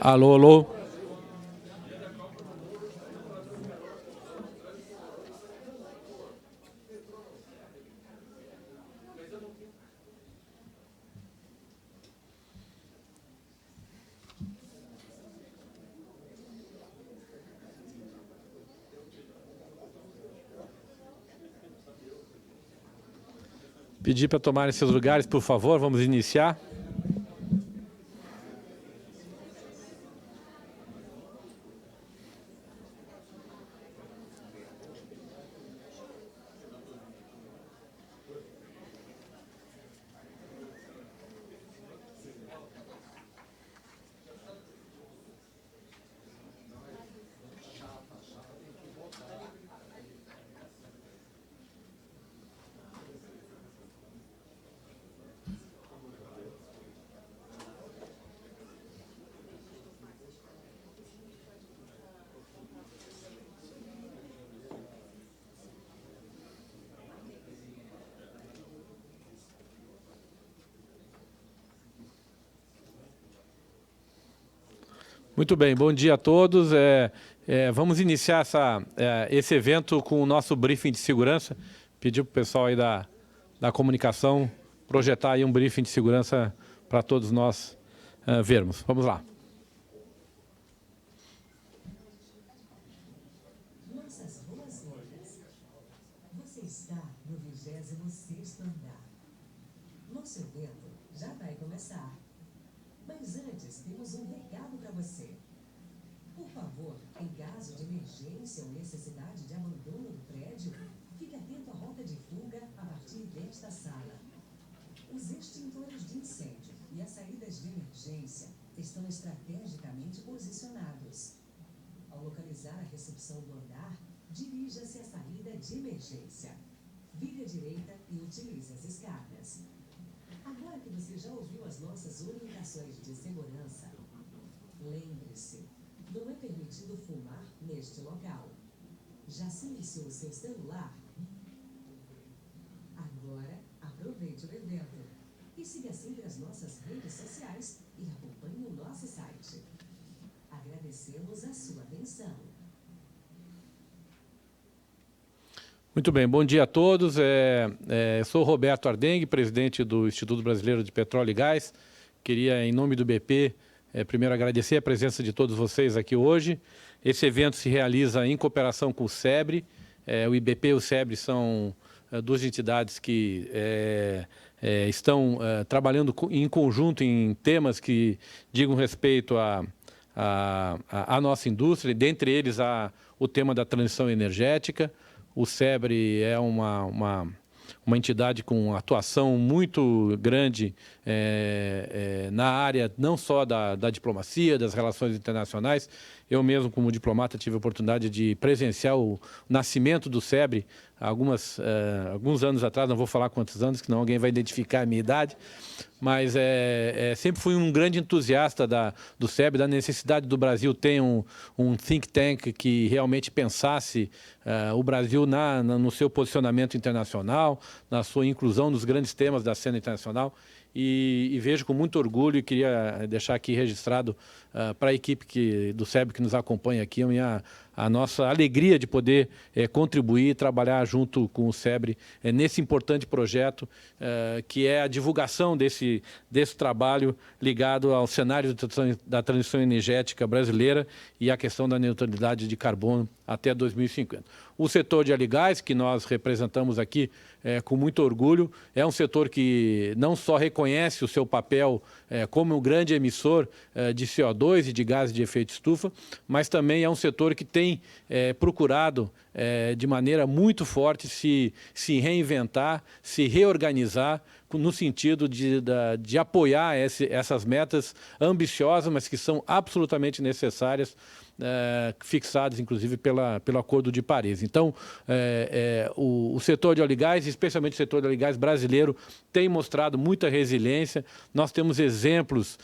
Alô, alô. Pedir para tomarem seus lugares, por favor, vamos iniciar. Muito bem, bom dia a todos. Vamos iniciar esse evento com o nosso briefing de segurança. Pedir para o pessoal aí da comunicação projetar aí um briefing de segurança para todos nós vermos. Vamos lá. Nossas boas-vindas. Você está no 26º andar. Nosso evento já vai começar. Mas antes, temos um recado para você. Por favor, em caso de emergência ou necessidade de abandono do prédio, fique atento à rota de fuga a partir desta sala. Os extintores de incêndio e as saídas de emergência estão estrategicamente posicionados. Ao localizar a recepção do andar, dirija-se à saída de emergência. Vire à direita e utilize as escadas. Agora que você já ouviu as nossas orientações de segurança, lembre-se, não é permitido fumar neste local. Já silenciou seu celular? Agora, aproveite o evento e siga sempre as nossas redes sociais e acompanhe o nosso site. Agradecemos a sua atenção. Muito bem, bom dia a todos. Eu sou Roberto Ardengue, presidente do Instituto Brasileiro de Petróleo e Gás. Queria, em nome do BP, primeiro agradecer a presença de todos vocês aqui hoje. Esse evento se realiza em cooperação com o SEBRE. O IBP e o SEBRE são duas entidades que estão trabalhando em conjunto em temas que digam respeito à nossa indústria, dentre eles o tema da transição energética. O SEBRE é uma entidade com atuação muito grande na área não só da diplomacia, das relações internacionais. Eu mesmo, como diplomata, tive a oportunidade de presenciar o nascimento do SEBRE alguns anos atrás, não vou falar quantos anos, senão alguém vai identificar a minha idade, mas sempre fui um grande entusiasta do SEBRE, da necessidade do Brasil ter um think tank que realmente pensasse o Brasil no seu posicionamento internacional, na sua inclusão nos grandes temas da cena internacional. E vejo com muito orgulho e queria deixar aqui registrado para a equipe do SEBRE que nos acompanha aqui a nossa alegria de poder contribuir e trabalhar junto com o SEBRE nesse importante projeto que é a divulgação desse trabalho ligado ao cenário da transição energética brasileira e à questão da neutralidade de carbono até 2050. O setor de óleo e gás, que nós representamos aqui com muito orgulho, é um setor que não só reconhece o seu papel como um grande emissor de CO2 e de gases de efeito estufa, mas também é um setor que tem procurado de maneira muito forte se reinventar, se reorganizar, no sentido de apoiar essas metas ambiciosas, mas que são absolutamente necessárias, fixadas, inclusive, pelo Acordo de Paris. Então, o setor de óleo e gás, especialmente o setor de óleo e gás brasileiro, tem mostrado muita resiliência. Nós temos exemplos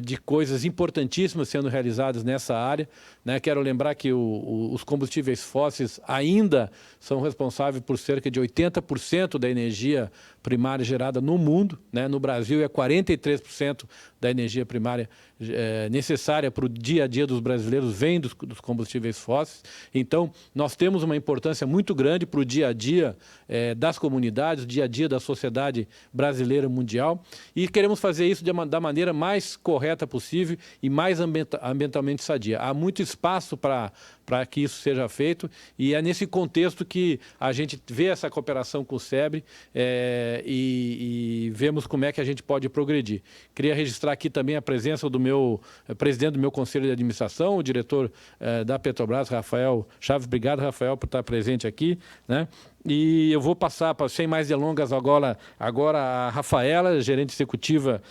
de coisas importantíssimas sendo realizadas nessa área, né? Quero lembrar que os combustíveis fósseis ainda são responsáveis por cerca de 80% da energia primária gerada no mundo, né? No Brasil é 43% da energia primária necessária para o dia a dia dos brasileiros vem dos combustíveis fósseis. Então, nós temos uma importância muito grande para o dia a dia das comunidades, o dia a dia da sociedade brasileira mundial, e queremos fazer isso da maneira mais correta possível e mais ambientalmente sadia. Há muito espaço para que isso seja feito, e é nesse contexto que a gente vê essa cooperação com o SEBRE e vemos como é que a gente pode progredir. Queria registrar aqui também a presença do meu presidente do meu conselho de administração, o diretor da Petrobras, Rafael Chaves. Obrigado, Rafael, por estar presente aqui, né? E eu vou passar, sem mais delongas, agora a Rafaela, gerente executiva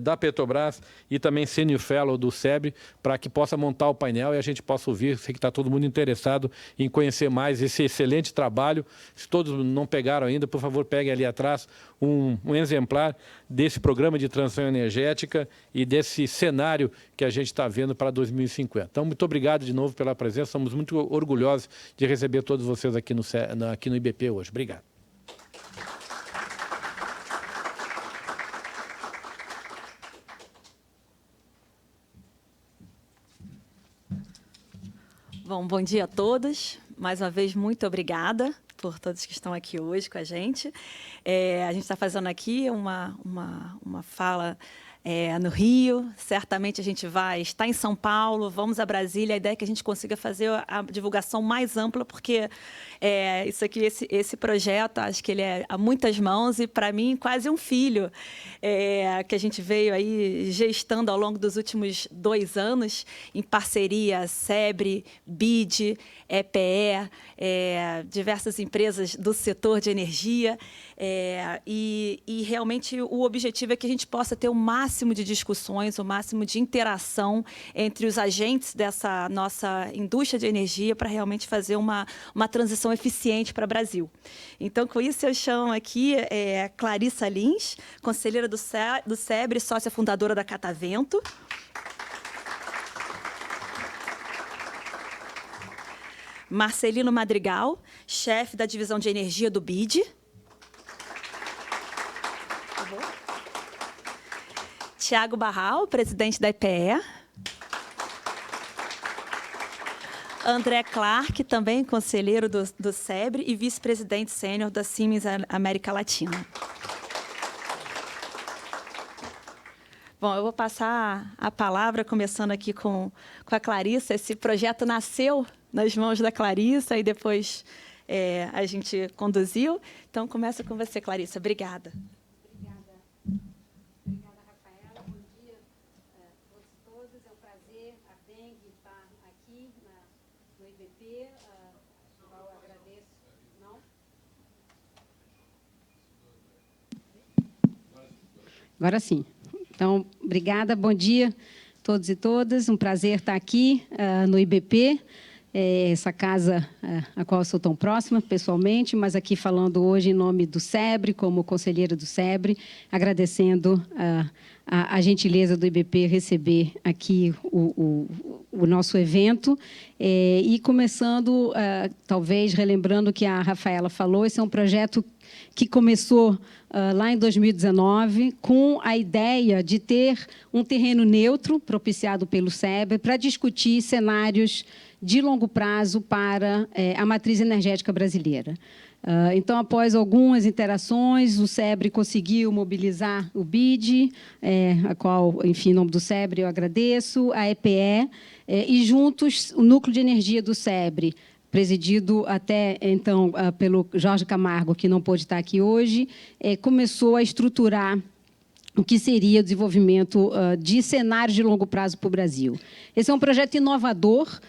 da Petrobras e também Senior Fellow do SEBRE, para que possa montar o painel e a gente possa ouvir. Sei que está todo mundo interessado em conhecer mais esse excelente trabalho. Se todos não pegaram ainda, por favor, peguem ali atrás um exemplar desse programa de transição energética e desse cenário que a gente está vendo para 2050. Então, muito obrigado de novo pela presença. Estamos muito orgulhosos de receber todos vocês aqui no IBP hoje. Obrigado. Bom dia a todos. Mais uma vez, muito obrigada por todos que estão aqui hoje com a gente. A gente está fazendo aqui uma fala no Rio, certamente a gente vai estar em São Paulo, vamos a Brasília, a ideia é que a gente consiga fazer a divulgação mais ampla, porque isso aqui, esse projeto, acho que ele é a muitas mãos e, para mim, quase um filho, que a gente veio aí gestando ao longo dos últimos 2 anos, em parceria SEBRE, BID, EPE, diversas empresas do setor de energia, e realmente o objetivo é que a gente possa ter o máximo de discussões, o máximo de interação entre os agentes dessa nossa indústria de energia para realmente fazer uma transição eficiente para o Brasil. Então, com isso, eu chamo aqui Clarissa Lins, conselheira do SEBRE, sócia fundadora da Catavento. Marcelino Madrigal, chefe da divisão de energia do BID. Tiago Barral, presidente da EPE. André Clark, também conselheiro do SEBRE e vice-presidente sênior da Siemens América Latina. Bom, eu vou passar a palavra, começando aqui com a Clarissa. Esse projeto nasceu nas mãos da Clarissa e depois a gente conduziu. Então, começa com você, Clarissa. Obrigada. Agora sim. Então, obrigada, bom dia a todos e todas. Um prazer estar aqui no IBP, essa casa a qual eu sou tão próxima pessoalmente, mas aqui falando hoje em nome do SEBRE, como conselheira do SEBRE, agradecendo a gentileza do IBP receber aqui o nosso evento. E começando, talvez, relembrando o que a Rafaela falou, esse é um projeto que começou lá em 2019, com a ideia de ter um terreno neutro, propiciado pelo SEBRE, para discutir cenários de longo prazo para a matriz energética brasileira. Então, após algumas interações, o SEBRE conseguiu mobilizar o BID, a qual, enfim, em nome do SEBRE, eu agradeço, a EPE, e juntos, o Núcleo de Energia do SEBRE, presidido até, então, pelo Jorge Camargo, que não pôde estar aqui hoje, começou a estruturar o que seria o desenvolvimento de cenários de longo prazo para o Brasil. Esse é um projeto inovador,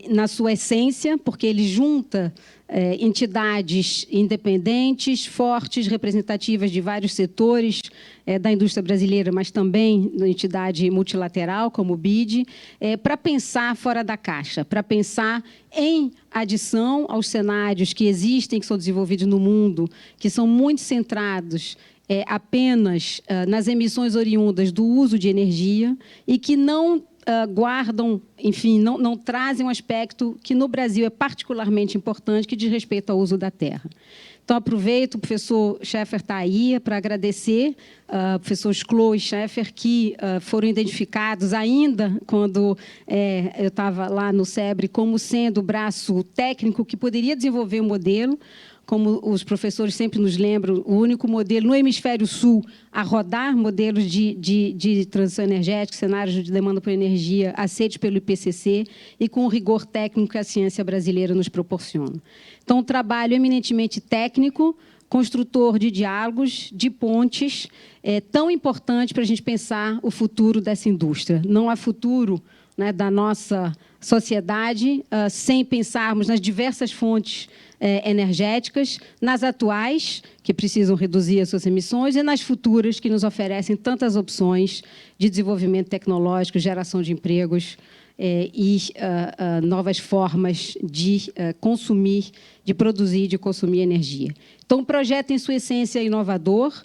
na sua essência, porque ele junta entidades independentes, fortes, representativas de vários setores da indústria brasileira, mas também na entidade multilateral, como o BID, para pensar fora da caixa, para pensar em adição aos cenários que existem, que são desenvolvidos no mundo, que são muito centrados apenas nas emissões oriundas do uso de energia e que não guardam, enfim, não trazem um aspecto que no Brasil é particularmente importante, que diz respeito ao uso da terra. Então, aproveito, o professor Scheffer está aí, para agradecer professor Sclo e Scheffer, que foram identificados ainda quando eu estava lá no SEBRE, como sendo o braço técnico que poderia desenvolver o modelo. Como os professores sempre nos lembram, o único modelo no hemisfério sul a rodar modelos de transição energética, cenários de demanda por energia aceitos pelo IPCC e com o rigor técnico que a ciência brasileira nos proporciona. Então, um trabalho eminentemente técnico, construtor de diálogos, de pontes, tão importante para a gente pensar o futuro dessa indústria. Não há futuro, né, da nossa sociedade sem pensarmos nas diversas fontes energéticas, nas atuais, que precisam reduzir as suas emissões, e nas futuras, que nos oferecem tantas opções de desenvolvimento tecnológico, geração de empregos e novas formas de consumir, de produzir e de consumir energia. Então, um projeto, em sua essência, inovador,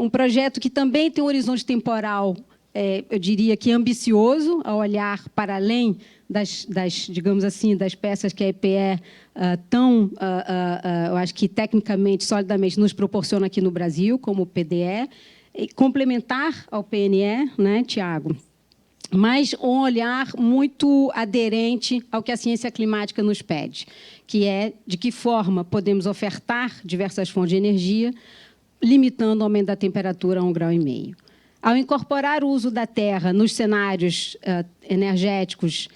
um projeto que também tem um horizonte temporal, eu diria que ambicioso, a olhar para além digamos assim, das peças que a EPE eu acho que tecnicamente, solidamente, nos proporciona aqui no Brasil, como o PDE, complementar ao PNE, né, Tiago? Mas um olhar muito aderente ao que a ciência climática nos pede, que é de que forma podemos ofertar diversas fontes de energia, limitando o aumento da temperatura a 1,5 graus. Ao incorporar o uso da terra nos cenários energéticos,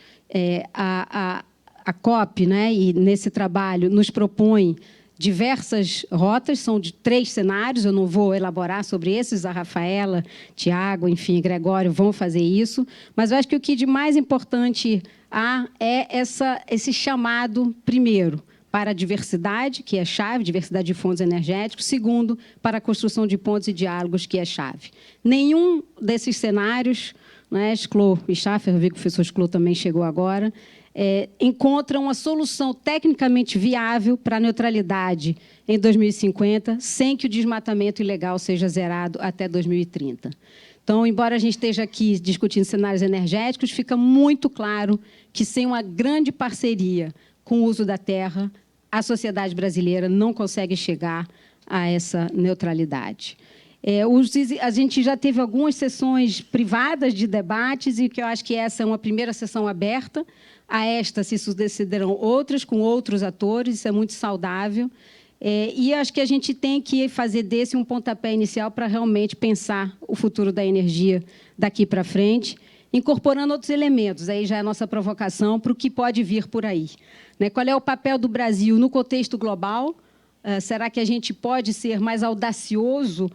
a COP, né, e nesse trabalho, nos propõe diversas rotas, são de 3 cenários, eu não vou elaborar sobre esses, a Rafaela, Tiago, enfim, Gregório vão fazer isso, mas eu acho que o que de mais importante é esse chamado, primeiro, para a diversidade, que é chave, diversidade de fontes energéticas. Segundo, para a construção de pontes e diálogos, que é chave. Nenhum desses cenários, né, Sclo e Scheffer, eu vi que o professor Sclo também chegou agora, encontram uma solução tecnicamente viável para a neutralidade em 2050, sem que o desmatamento ilegal seja zerado até 2030. Então, embora a gente esteja aqui discutindo cenários energéticos, fica muito claro que, sem uma grande parceria com o uso da terra, a sociedade brasileira não consegue chegar a essa neutralidade. A gente já teve algumas sessões privadas de debates, e que eu acho que essa é uma primeira sessão aberta. A esta se sucederão outras, com outros atores, isso é muito saudável. E acho que a gente tem que fazer desse um pontapé inicial para realmente pensar o futuro da energia daqui para frente, incorporando outros elementos. Aí já é a nossa provocação para o que pode vir por aí. Qual é o papel do Brasil no contexto global? Será que a gente pode ser mais audacioso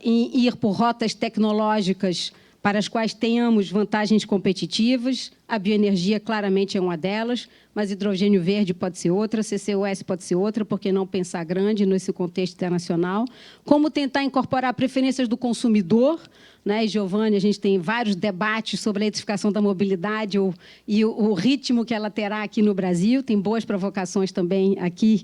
em ir por rotas tecnológicas para as quais tenhamos vantagens competitivas? A bioenergia, claramente, é uma delas, mas hidrogênio verde pode ser outra, CCUS pode ser outra, por que não pensar grande nesse contexto internacional? Como tentar incorporar preferências do consumidor? E, Giovanni, a gente tem vários debates sobre a eletrificação da mobilidade e o ritmo que ela terá aqui no Brasil. Tem boas provocações também aqui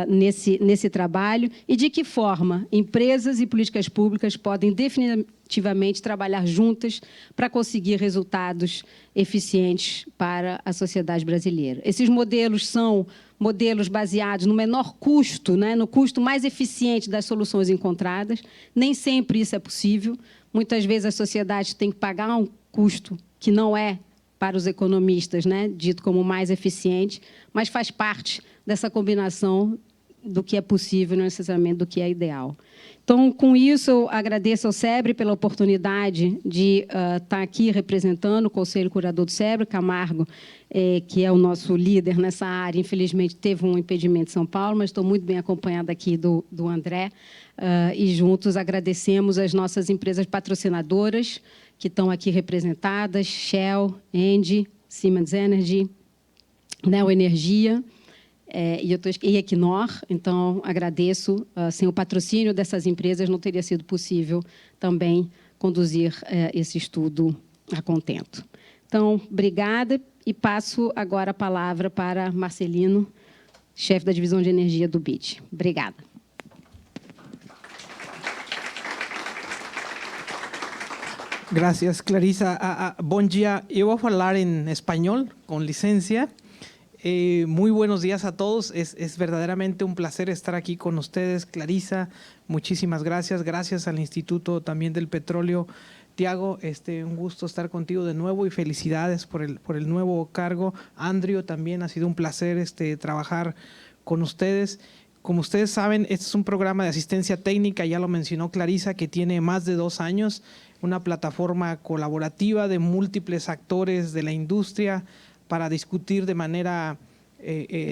nesse trabalho. E de que forma empresas e políticas públicas podem definitivamente trabalhar juntas para conseguir resultados eficientes para a sociedade brasileira. Esses modelos são modelos baseados no menor custo, no custo mais eficiente das soluções encontradas. Nem sempre isso é possível. Muitas vezes a sociedade tem que pagar um custo que não é, para os economistas, dito como mais eficiente, mas faz parte dessa combinação do que é possível, não necessariamente do que é ideal. Então, com isso, eu agradeço ao SEBRE pela oportunidade de estar aqui representando o Conselho Curador do SEBRE. Camargo, que é o nosso líder nessa área, infelizmente teve um impedimento em São Paulo, mas estou muito bem acompanhada aqui do André, e juntos agradecemos as nossas empresas patrocinadoras que estão aqui representadas, Shell, Engie, Siemens Energy, Neoenergia, e Equinor. Então, agradeço. Sem o patrocínio dessas empresas, não teria sido possível também conduzir esse estudo a contento. Então, obrigada, e passo agora a palavra para Marcelino, chefe da Divisão de Energia do BID. Obrigada. Gracias, Clarisa. Bom dia. Eu vou falar en español, con licencia. Muy buenos días a todos. Es verdaderamente un placer estar aquí con ustedes, Clarisa. Muchísimas gracias. Gracias al Instituto también del Petróleo. Tiago, un gusto estar contigo de nuevo y felicidades por el nuevo cargo. Andrew, también ha sido un placer trabajar con ustedes. Como ustedes saben, este es un programa de asistencia técnica, ya lo mencionó Clarisa, que tiene más de 2 años, una plataforma colaborativa de múltiples actores de la industria para discutir de manera,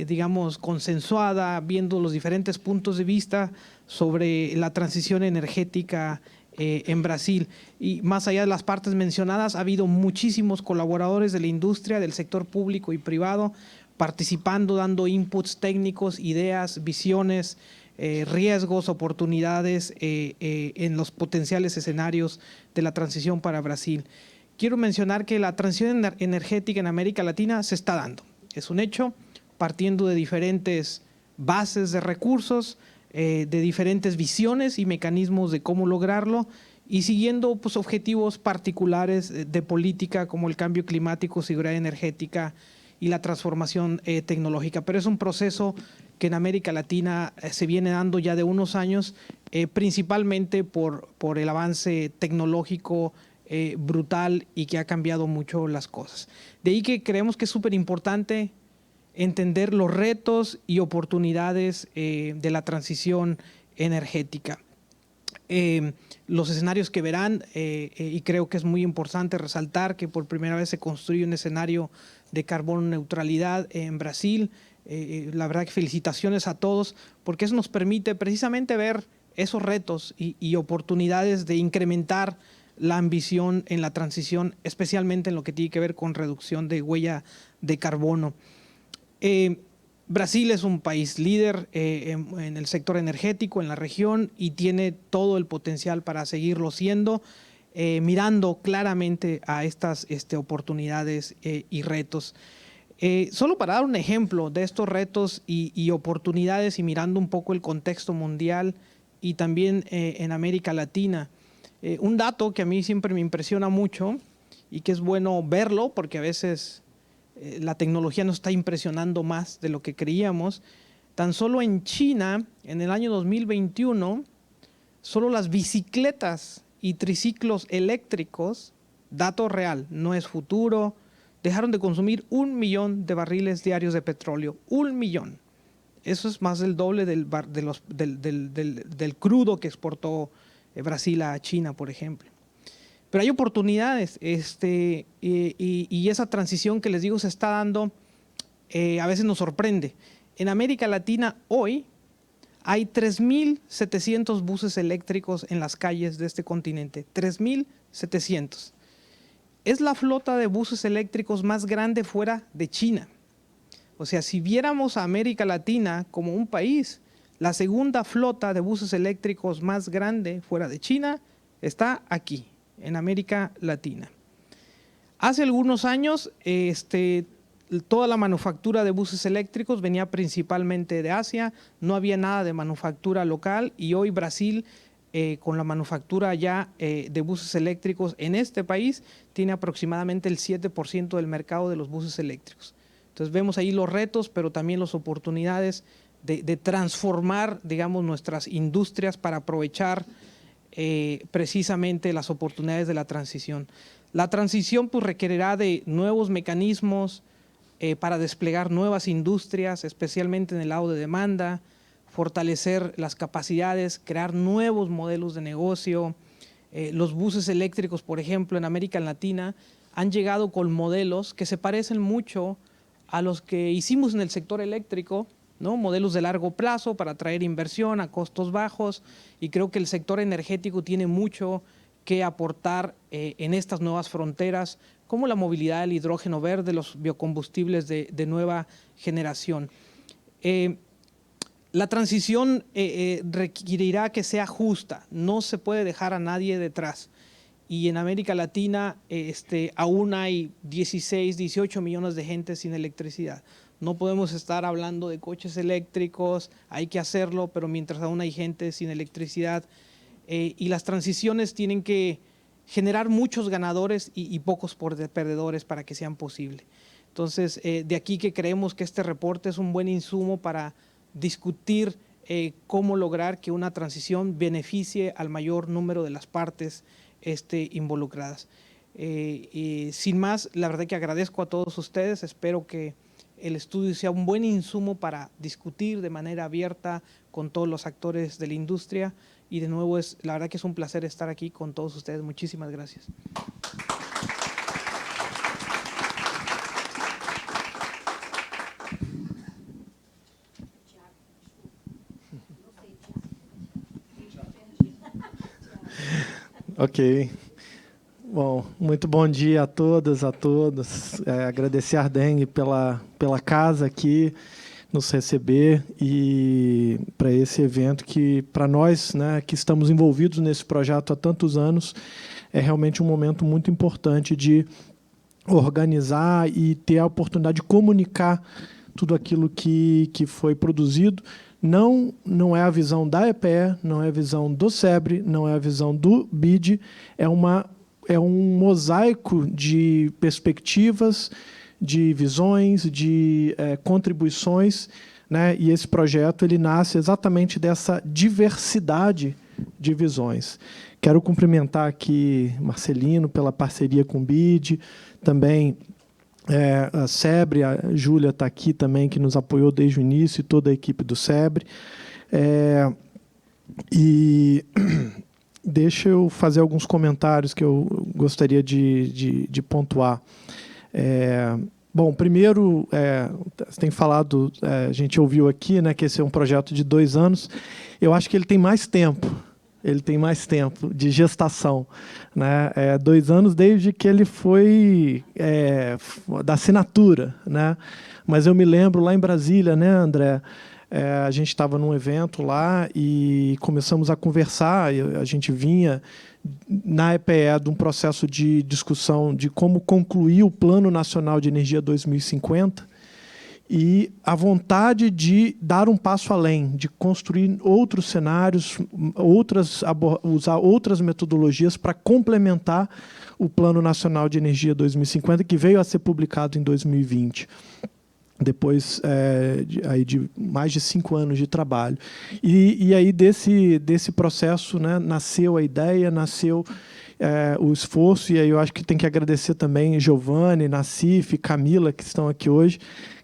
digamos, consensuada, viendo los diferentes puntos de vista sobre la transición energética en Brasil. Y más allá de las partes mencionadas, ha habido muchísimos colaboradores de la industria, del sector público y privado, participando, dando inputs técnicos, ideas, visiones, riesgos, oportunidades en los potenciales escenarios de la transición para Brasil. Quiero mencionar que la transición energética en América Latina se está dando. Es un hecho, partiendo de diferentes bases de recursos, de diferentes visiones y mecanismos de cómo lograrlo, y siguiendo pues, objetivos particulares de política como el cambio climático, seguridad energética y la transformación tecnológica. Pero es un proceso que en América Latina se viene dando ya de unos años, principalmente por el avance tecnológico brutal y que ha cambiado mucho las cosas. De ahí que creemos que es súper importante entender los retos y oportunidades de la transición energética. Los escenarios que verán, y creo que es muy importante resaltar que por primera vez se construye un escenario de carbono neutralidad en Brasil. La verdad que felicitaciones a todos, porque eso nos permite precisamente ver esos retos y oportunidades de incrementar la ambición en la transición, especialmente en lo que tiene que ver con reducción de huella de carbono. Brasil es un país líder en el sector energético en la región y tiene todo el potencial para seguirlo siendo, mirando claramente a estas oportunidades y retos. Solo para dar un ejemplo de estos retos y oportunidades y mirando un poco el contexto mundial y también en América Latina, un dato que a mí siempre me impresiona mucho y que es bueno verlo porque a veces la tecnología nos está impresionando más de lo que creíamos. Tan solo en China, en el año 2021, solo las bicicletas y triciclos eléctricos, dato real, no es futuro, dejaron de consumir 1 millón de barriles diarios de petróleo. 1 millón. Eso es más del doble del crudo que exportó Brasil a China, por ejemplo. Pero hay oportunidades y esa transición que les digo se está dando, a veces nos sorprende. En América Latina hoy hay 3.700 buses eléctricos en las calles de este continente. 3.700. Es la flota de buses eléctricos más grande fuera de China. O sea, si viéramos a América Latina como un país, la segunda flota de buses eléctricos más grande fuera de China está aquí, en América Latina. Hace algunos años, toda la manufactura de buses eléctricos venía principalmente de Asia, no había nada de manufactura local y hoy Brasil, con la manufactura ya de buses eléctricos en este país, tiene aproximadamente el 7% del mercado de los buses eléctricos. Entonces vemos ahí los retos, pero también las oportunidades de transformar, digamos, nuestras industrias para aprovechar precisamente las oportunidades de la transición. La transición pues, requerirá de nuevos mecanismos para desplegar nuevas industrias, especialmente en el lado de demanda, fortalecer las capacidades, crear nuevos modelos de negocio. Los buses eléctricos, por ejemplo, en América Latina, han llegado con modelos que se parecen mucho a los que hicimos en el sector eléctrico, ¿no? Modelos de largo plazo para atraer inversión a costos bajos, y creo que el sector energético tiene mucho que aportar en estas nuevas fronteras, como la movilidad del hidrógeno verde, los biocombustibles de nueva generación. La transición requerirá que sea justa, no se puede dejar a nadie detrás. Y en América Latina aún hay 16, 18 millones de gente sin electricidad. No podemos estar hablando de coches eléctricos, hay que hacerlo, pero mientras aún hay gente sin electricidad. Y las transiciones tienen que generar muchos ganadores y pocos perdedores para que sean posible. Entonces, de aquí que creemos que este reporte es un buen insumo para discutir cómo lograr que una transición beneficie al mayor número de las partes involucradas. Sin más, la verdad que agradezco a todos ustedes, espero que el estudio sea un buen insumo para discutir de manera abierta con todos los actores de la industria y de nuevo la verdad que es un placer estar aquí con todos ustedes. Muchísimas gracias. Ok. Bom, muito bom dia a todas, a todos. Agradecer a Ardengue pela casa aqui, nos receber e para esse evento que, para nós, né, que estamos envolvidos nesse projeto há tantos anos, é realmente um momento muito importante de organizar e ter a oportunidade de comunicar tudo aquilo que foi produzido. Não é a visão da EPE, não é a visão do SEBRE, não é a visão do BID, é um mosaico de perspectivas, de visões, de contribuições, né? E esse projeto ele nasce exatamente dessa diversidade de visões. Quero cumprimentar aqui Marcelino pela parceria com o BID, também a SEBRE, a Júlia está aqui também, que nos apoiou desde o início, e toda a equipe do SEBRE. E deixa eu fazer alguns comentários que eu gostaria de pontuar. Bom, primeiro, você tem falado, a gente ouviu aqui, né, que esse é um projeto de 2 anos. Eu acho que ele tem mais tempo. Ele tem mais tempo de gestação, né? 2 anos desde que ele foi da assinatura, né? Mas eu me lembro lá em Brasília, né, André? A gente estava num evento lá e começamos a conversar. A gente vinha na EPE de um processo de discussão de como concluir o Plano Nacional de Energia 2050. E a vontade de dar um passo além, de construir outros cenários, usar outras metodologias para complementar o Plano Nacional de Energia 2050, que veio a ser publicado em 2020, depois aí de mais de 5 anos de trabalho. E aí desse processo, né, nasceu a ideia, nasceu o esforço, e aí eu acho que tem que agradecer também Giovanni, Nassif, Camila, que estão aqui hoje,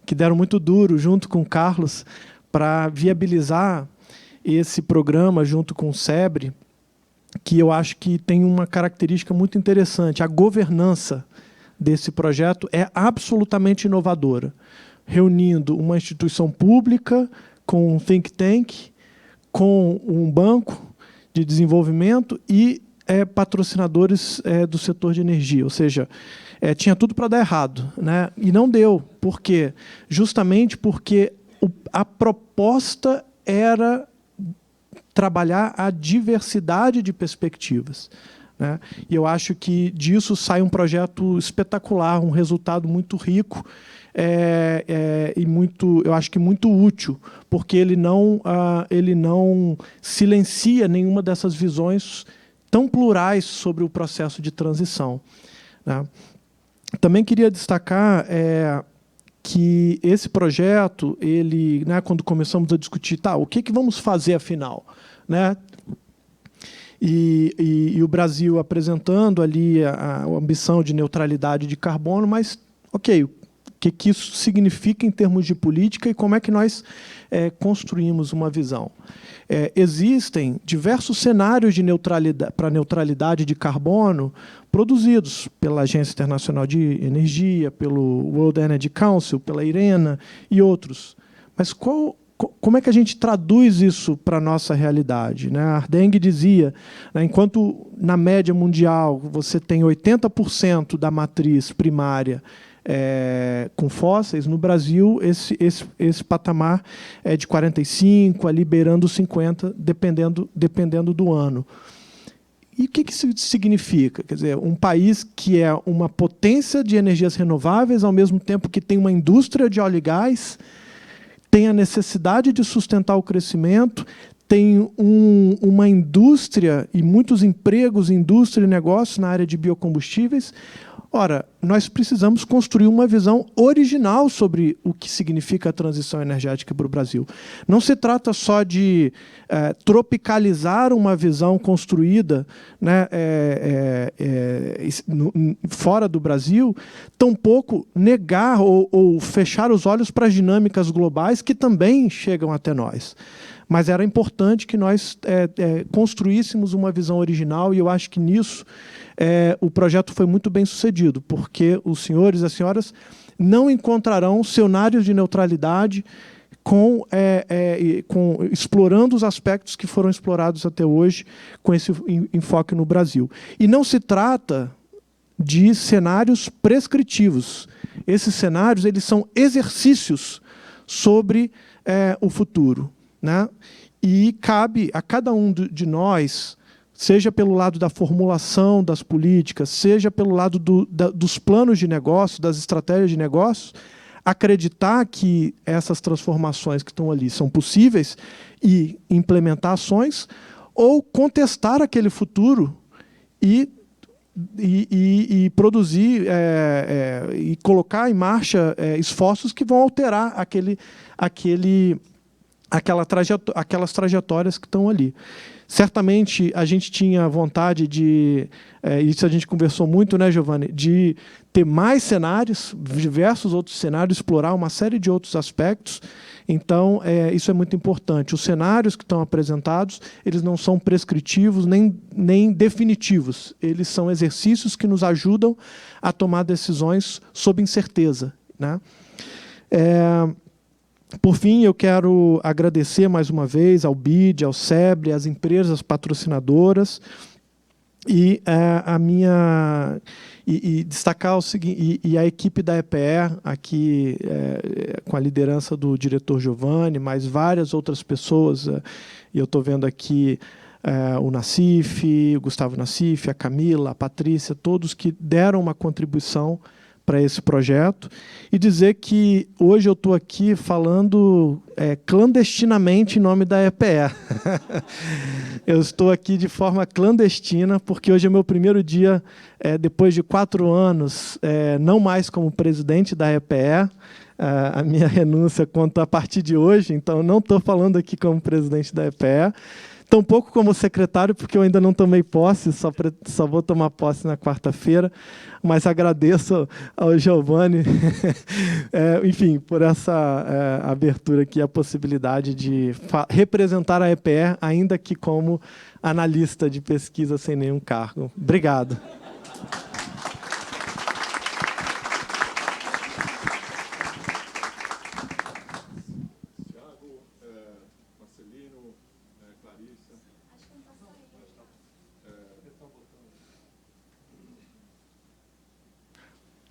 que deram muito duro, junto com o Carlos, para viabilizar esse programa, junto com o SEBRE, que eu acho que tem uma característica muito interessante. A governança desse projeto é absolutamente inovadora, reunindo uma instituição pública com um think tank, com um banco de desenvolvimento e patrocinadores do setor de energia, ou seja, tinha tudo para dar errado, né? E não deu. Por quê? Justamente porque a proposta era trabalhar a diversidade de perspectivas, né? E eu acho que disso sai um projeto espetacular, um resultado muito rico e muito, eu acho que muito útil, porque ele não silencia nenhuma dessas visões tão plurais sobre o processo de transição, né? Também queria destacar que esse projeto, ele, né, quando começamos a discutir, o que vamos fazer afinal, né? E o Brasil apresentando ali a ambição de neutralidade de carbono, mas, ok, o que isso significa em termos de política e como é que nós construímos uma visão. Existem diversos cenários de para neutralidade de carbono produzidos pela Agência Internacional de Energia, pelo World Energy Council, pela IRENA e outros. Mas como é que a gente traduz isso para a nossa realidade, né? A Ardengue dizia, né, enquanto na média mundial você tem 80% da matriz primária com fósseis, no Brasil esse patamar é de 45%, ali beirando 50%, dependendo do ano. E o que isso significa? Quer dizer, um país que é uma potência de energias renováveis, ao mesmo tempo que tem uma indústria de óleo e gás, tem a necessidade de sustentar o crescimento, tem uma indústria e muitos empregos, indústria e negócios na área de biocombustíveis. Ora, nós precisamos construir uma visão original sobre o que significa a transição energética para o Brasil. Não se trata só de tropicalizar uma visão construída, né, fora do Brasil, tampouco negar ou fechar os olhos para as dinâmicas globais que também chegam até nós. Mas era importante que nós construíssemos uma visão original, e eu acho que nisso o projeto foi muito bem sucedido, porque os senhores e as senhoras não encontrarão cenários de neutralidade explorando os aspectos que foram explorados até hoje com esse enfoque no Brasil. E não se trata de cenários prescritivos. Esses cenários eles são exercícios sobre o futuro, né? E cabe a cada um de nós, seja pelo lado da formulação das políticas, seja pelo lado dos planos de negócio, das estratégias de negócio, acreditar que essas transformações que estão ali são possíveis e implementar ações, ou contestar aquele futuro e produzir e colocar em marcha esforços que vão alterar aquelas trajetórias que estão ali. Certamente a gente tinha vontade de, isso a gente conversou muito, né, Giovanni, de ter mais cenários, diversos outros cenários, explorar uma série de outros aspectos. Então, isso é muito importante. Os cenários que estão apresentados, eles não são prescritivos nem definitivos. Eles são exercícios que nos ajudam a tomar decisões sob incerteza, né? Por fim, eu quero agradecer mais uma vez ao BID, ao SEBRE, às empresas patrocinadoras e destacar o seguinte, e a equipe da EPE, aqui com a liderança do diretor Giovanni, mais várias outras pessoas, e eu estou vendo aqui o Nassif, o Gustavo Nassif, a Camila, a Patrícia, todos que deram uma contribuição para esse projeto, e dizer que hoje eu estou aqui falando clandestinamente em nome da EPE. Eu estou aqui de forma clandestina, porque hoje é meu primeiro dia, depois de 4 anos, não mais como presidente da EPE. A minha renúncia conta a partir de hoje, então eu não estou falando aqui como presidente da EPE. Tampouco como secretário, porque eu ainda não tomei posse, só vou tomar posse na quarta-feira, mas agradeço ao Giovanni, enfim, por essa abertura aqui, a possibilidade de representar a EPE, ainda que como analista de pesquisa sem nenhum cargo. Obrigado.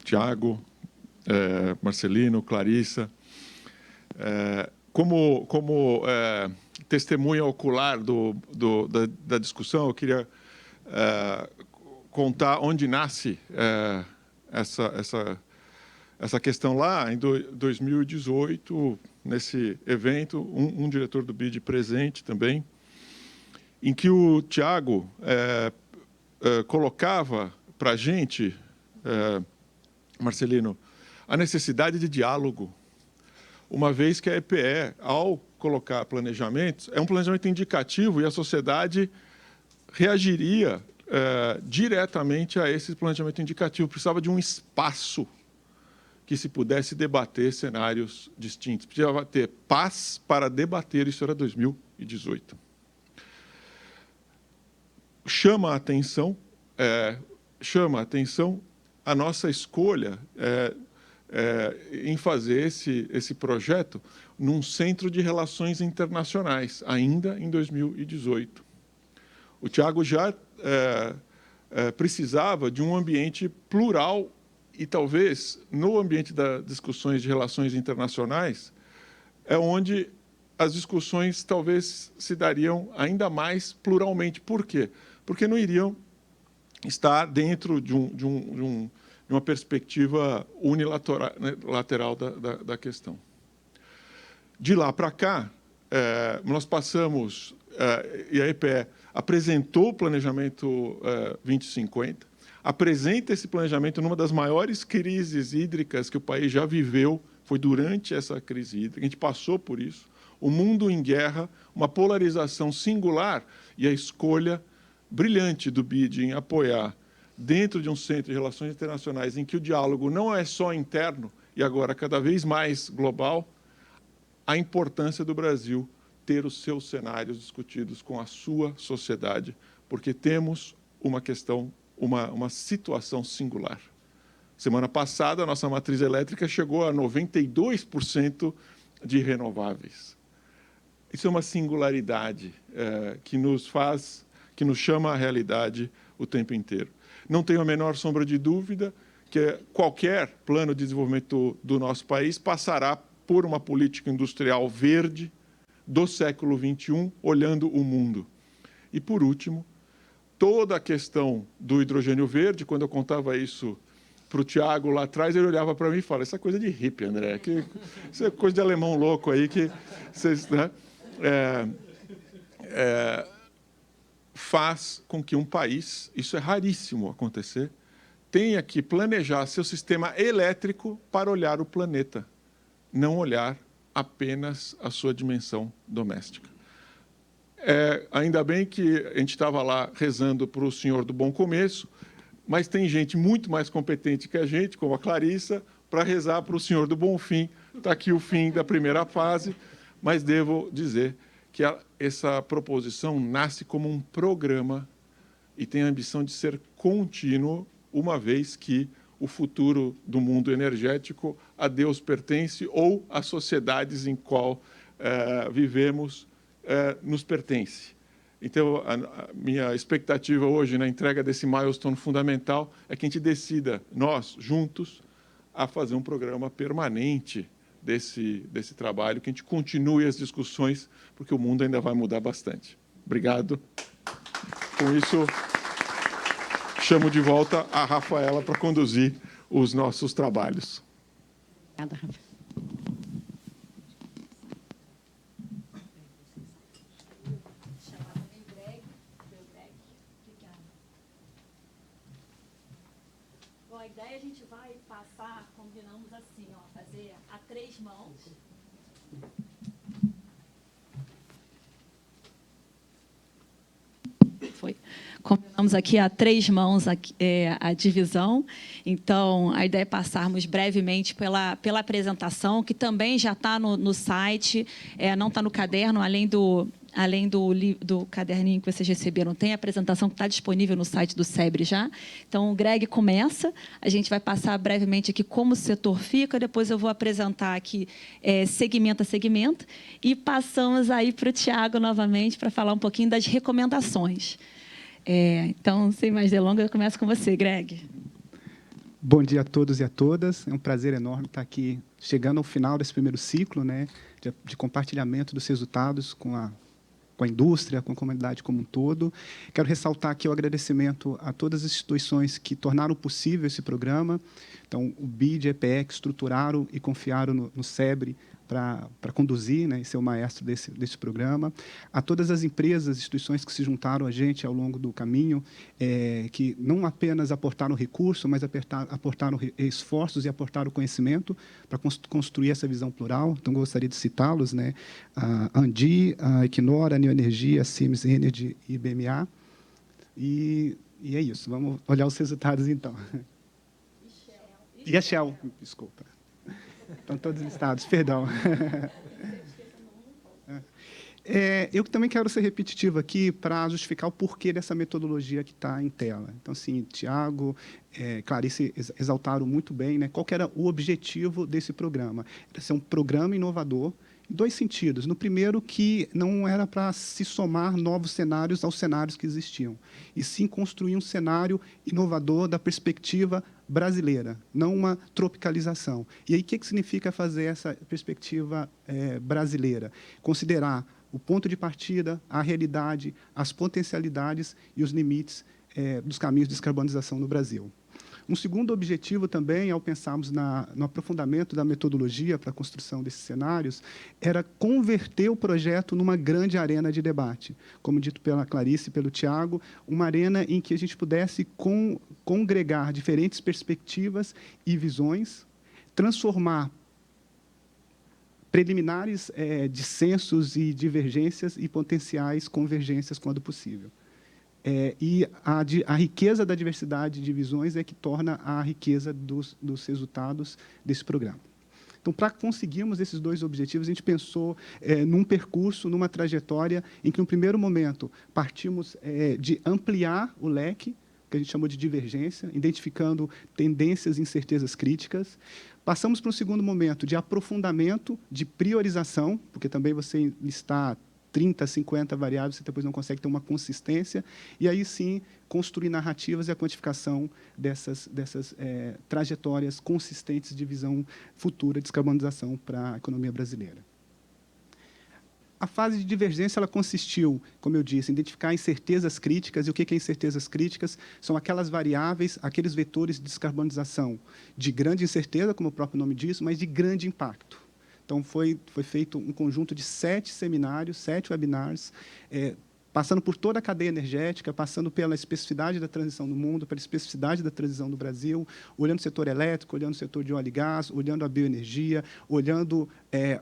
Tiago, Marcelino, Clarissa, como testemunha ocular da discussão, eu queria contar onde nasce essa questão. Lá em 2018, nesse evento, um diretor do BID presente também, em que o Tiago colocava para a gente, Marcelino, a necessidade de diálogo, uma vez que a EPE, ao colocar planejamentos, é um planejamento indicativo e a sociedade reagiria diretamente a esse planejamento indicativo. Precisava de um espaço que se pudesse debater cenários distintos. Precisava ter paz para debater, isso era 2018. Chama a atenção a nossa escolha em fazer esse projeto num centro de relações internacionais, ainda em 2018. O Tiago já precisava de um ambiente plural e, talvez, no ambiente das discussões de relações internacionais, é onde as discussões talvez se dariam ainda mais pluralmente. Por quê? Porque não iriam estar dentro de uma perspectiva unilateral da questão. De lá para cá, nós passamos e a EPE apresentou o planejamento 2050, apresenta esse planejamento numa das maiores crises hídricas que o país já viveu, foi durante essa crise hídrica, a gente passou por isso, o mundo em guerra, uma polarização singular e a escolha brilhante do BID em apoiar, dentro de um centro de relações internacionais, em que o diálogo não é só interno e agora cada vez mais global, a importância do Brasil ter os seus cenários discutidos com a sua sociedade, porque temos uma questão, uma situação singular. Semana passada, a nossa matriz elétrica chegou a 92% de renováveis. Isso é uma singularidade que nos chama à realidade o tempo inteiro. Não tenho a menor sombra de dúvida que qualquer plano de desenvolvimento do nosso país passará por uma política industrial verde do século XXI, olhando o mundo. E, por último, toda a questão do hidrogênio verde, quando eu contava isso para o Tiago lá atrás, ele olhava para mim e falava, essa é coisa de hippie, André, isso é coisa de alemão louco aí, que vocês... Né, faz com que um país, isso é raríssimo acontecer, tenha que planejar seu sistema elétrico para olhar o planeta, não olhar apenas a sua dimensão doméstica. Ainda bem que a gente estava lá rezando para o Senhor do Bom Começo, mas tem gente muito mais competente que a gente, como a Clarissa, para rezar para o Senhor do Bom Fim. Está aqui o fim da primeira fase, mas devo dizer que essa proposição nasce como um programa e tem a ambição de ser contínuo, uma vez que o futuro do mundo energético a Deus pertence ou às sociedades em qual vivemos nos pertence. Então, a minha expectativa hoje na entrega desse milestone fundamental é que a gente decida, nós, juntos, a fazer um programa permanente desse trabalho, que a gente continue as discussões, porque o mundo ainda vai mudar bastante. Obrigado. Com isso, chamo de volta a Rafaela para conduzir os nossos trabalhos. Obrigada, Rafa. Bom, a ideia a gente vai passar, combinamos assim, ó, fazer a 3 mãos. Foi. Combinamos aqui a 3 mãos a divisão. Então, a ideia é passarmos brevemente pela apresentação, que também já está no site, não está no caderno, além do caderninho que vocês receberam, tem a apresentação que está disponível no site do SEBRE já. Então, o Greg começa, a gente vai passar brevemente aqui como o setor fica, depois eu vou apresentar aqui segmento a segmento, e passamos aí para o Tiago novamente para falar um pouquinho das recomendações. Então, sem mais delongas, eu começo com você, Greg. Bom dia a todos e a todas. É um prazer enorme estar aqui, chegando ao final desse primeiro ciclo, né, de compartilhamento dos resultados com a indústria, com a comunidade como um todo. Quero ressaltar aqui o agradecimento a todas as instituições que tornaram possível esse programa. Então, o BID e a EPE, que estruturaram e confiaram no SEBRE para conduzir, né, e ser o maestro desse programa. A todas as empresas, instituições que se juntaram a gente ao longo do caminho, que não apenas aportaram recurso, mas aportaram esforços e aportaram conhecimento para construir essa visão plural. Então, gostaria de citá-los, né, a Andi, a Equinor, a Neoenergia, a Siemens Energy e BMA. E é isso. Vamos olhar os resultados, então. E a Shell, desculpa. Estão todos listados, perdão. Eu também quero ser repetitivo aqui para justificar o porquê dessa metodologia que está em tela. Então, assim, Tiago, Clarice exaltaram muito bem, né, qual que era o objetivo desse programa. Era ser um programa inovador, em 2 sentidos. No primeiro, que não era para se somar novos cenários aos cenários que existiam, e sim construir um cenário inovador da perspectiva brasileira, não uma tropicalização. E aí, o que significa fazer essa perspectiva brasileira? Considerar o ponto de partida, a realidade, as potencialidades e os limites dos caminhos de descarbonização no Brasil. Um segundo objetivo também, ao pensarmos no aprofundamento da metodologia para a construção desses cenários, era converter o projeto numa grande arena de debate. Como dito pela Clarice e pelo Tiago, uma arena em que a gente pudesse congregar diferentes perspectivas e visões, transformar preliminares dissensos e divergências e potenciais convergências, quando possível. E a riqueza da diversidade de visões é que torna a riqueza dos resultados desse programa. Então, para conseguirmos esses dois objetivos, a gente pensou num percurso, numa trajetória, em que, no primeiro momento, partimos de ampliar o leque, que a gente chamou de divergência, identificando tendências e incertezas críticas. Passamos para um segundo momento de aprofundamento, de priorização, porque também você listar 30, 50 variáveis, você depois não consegue ter uma consistência, e aí sim construir narrativas e a quantificação dessas trajetórias consistentes de visão futura de descarbonização para a economia brasileira. A fase de divergência ela consistiu, como eu disse, em identificar incertezas críticas. E o que é incertezas críticas? São aquelas variáveis, aqueles vetores de descarbonização de grande incerteza, como o próprio nome diz, mas de grande impacto. Então, foi feito um conjunto de 7 seminários, 7 webinars, passando por toda a cadeia energética, passando pela especificidade da transição no mundo, pela especificidade da transição no Brasil, olhando o setor elétrico, olhando o setor de óleo e gás, olhando a bioenergia, olhando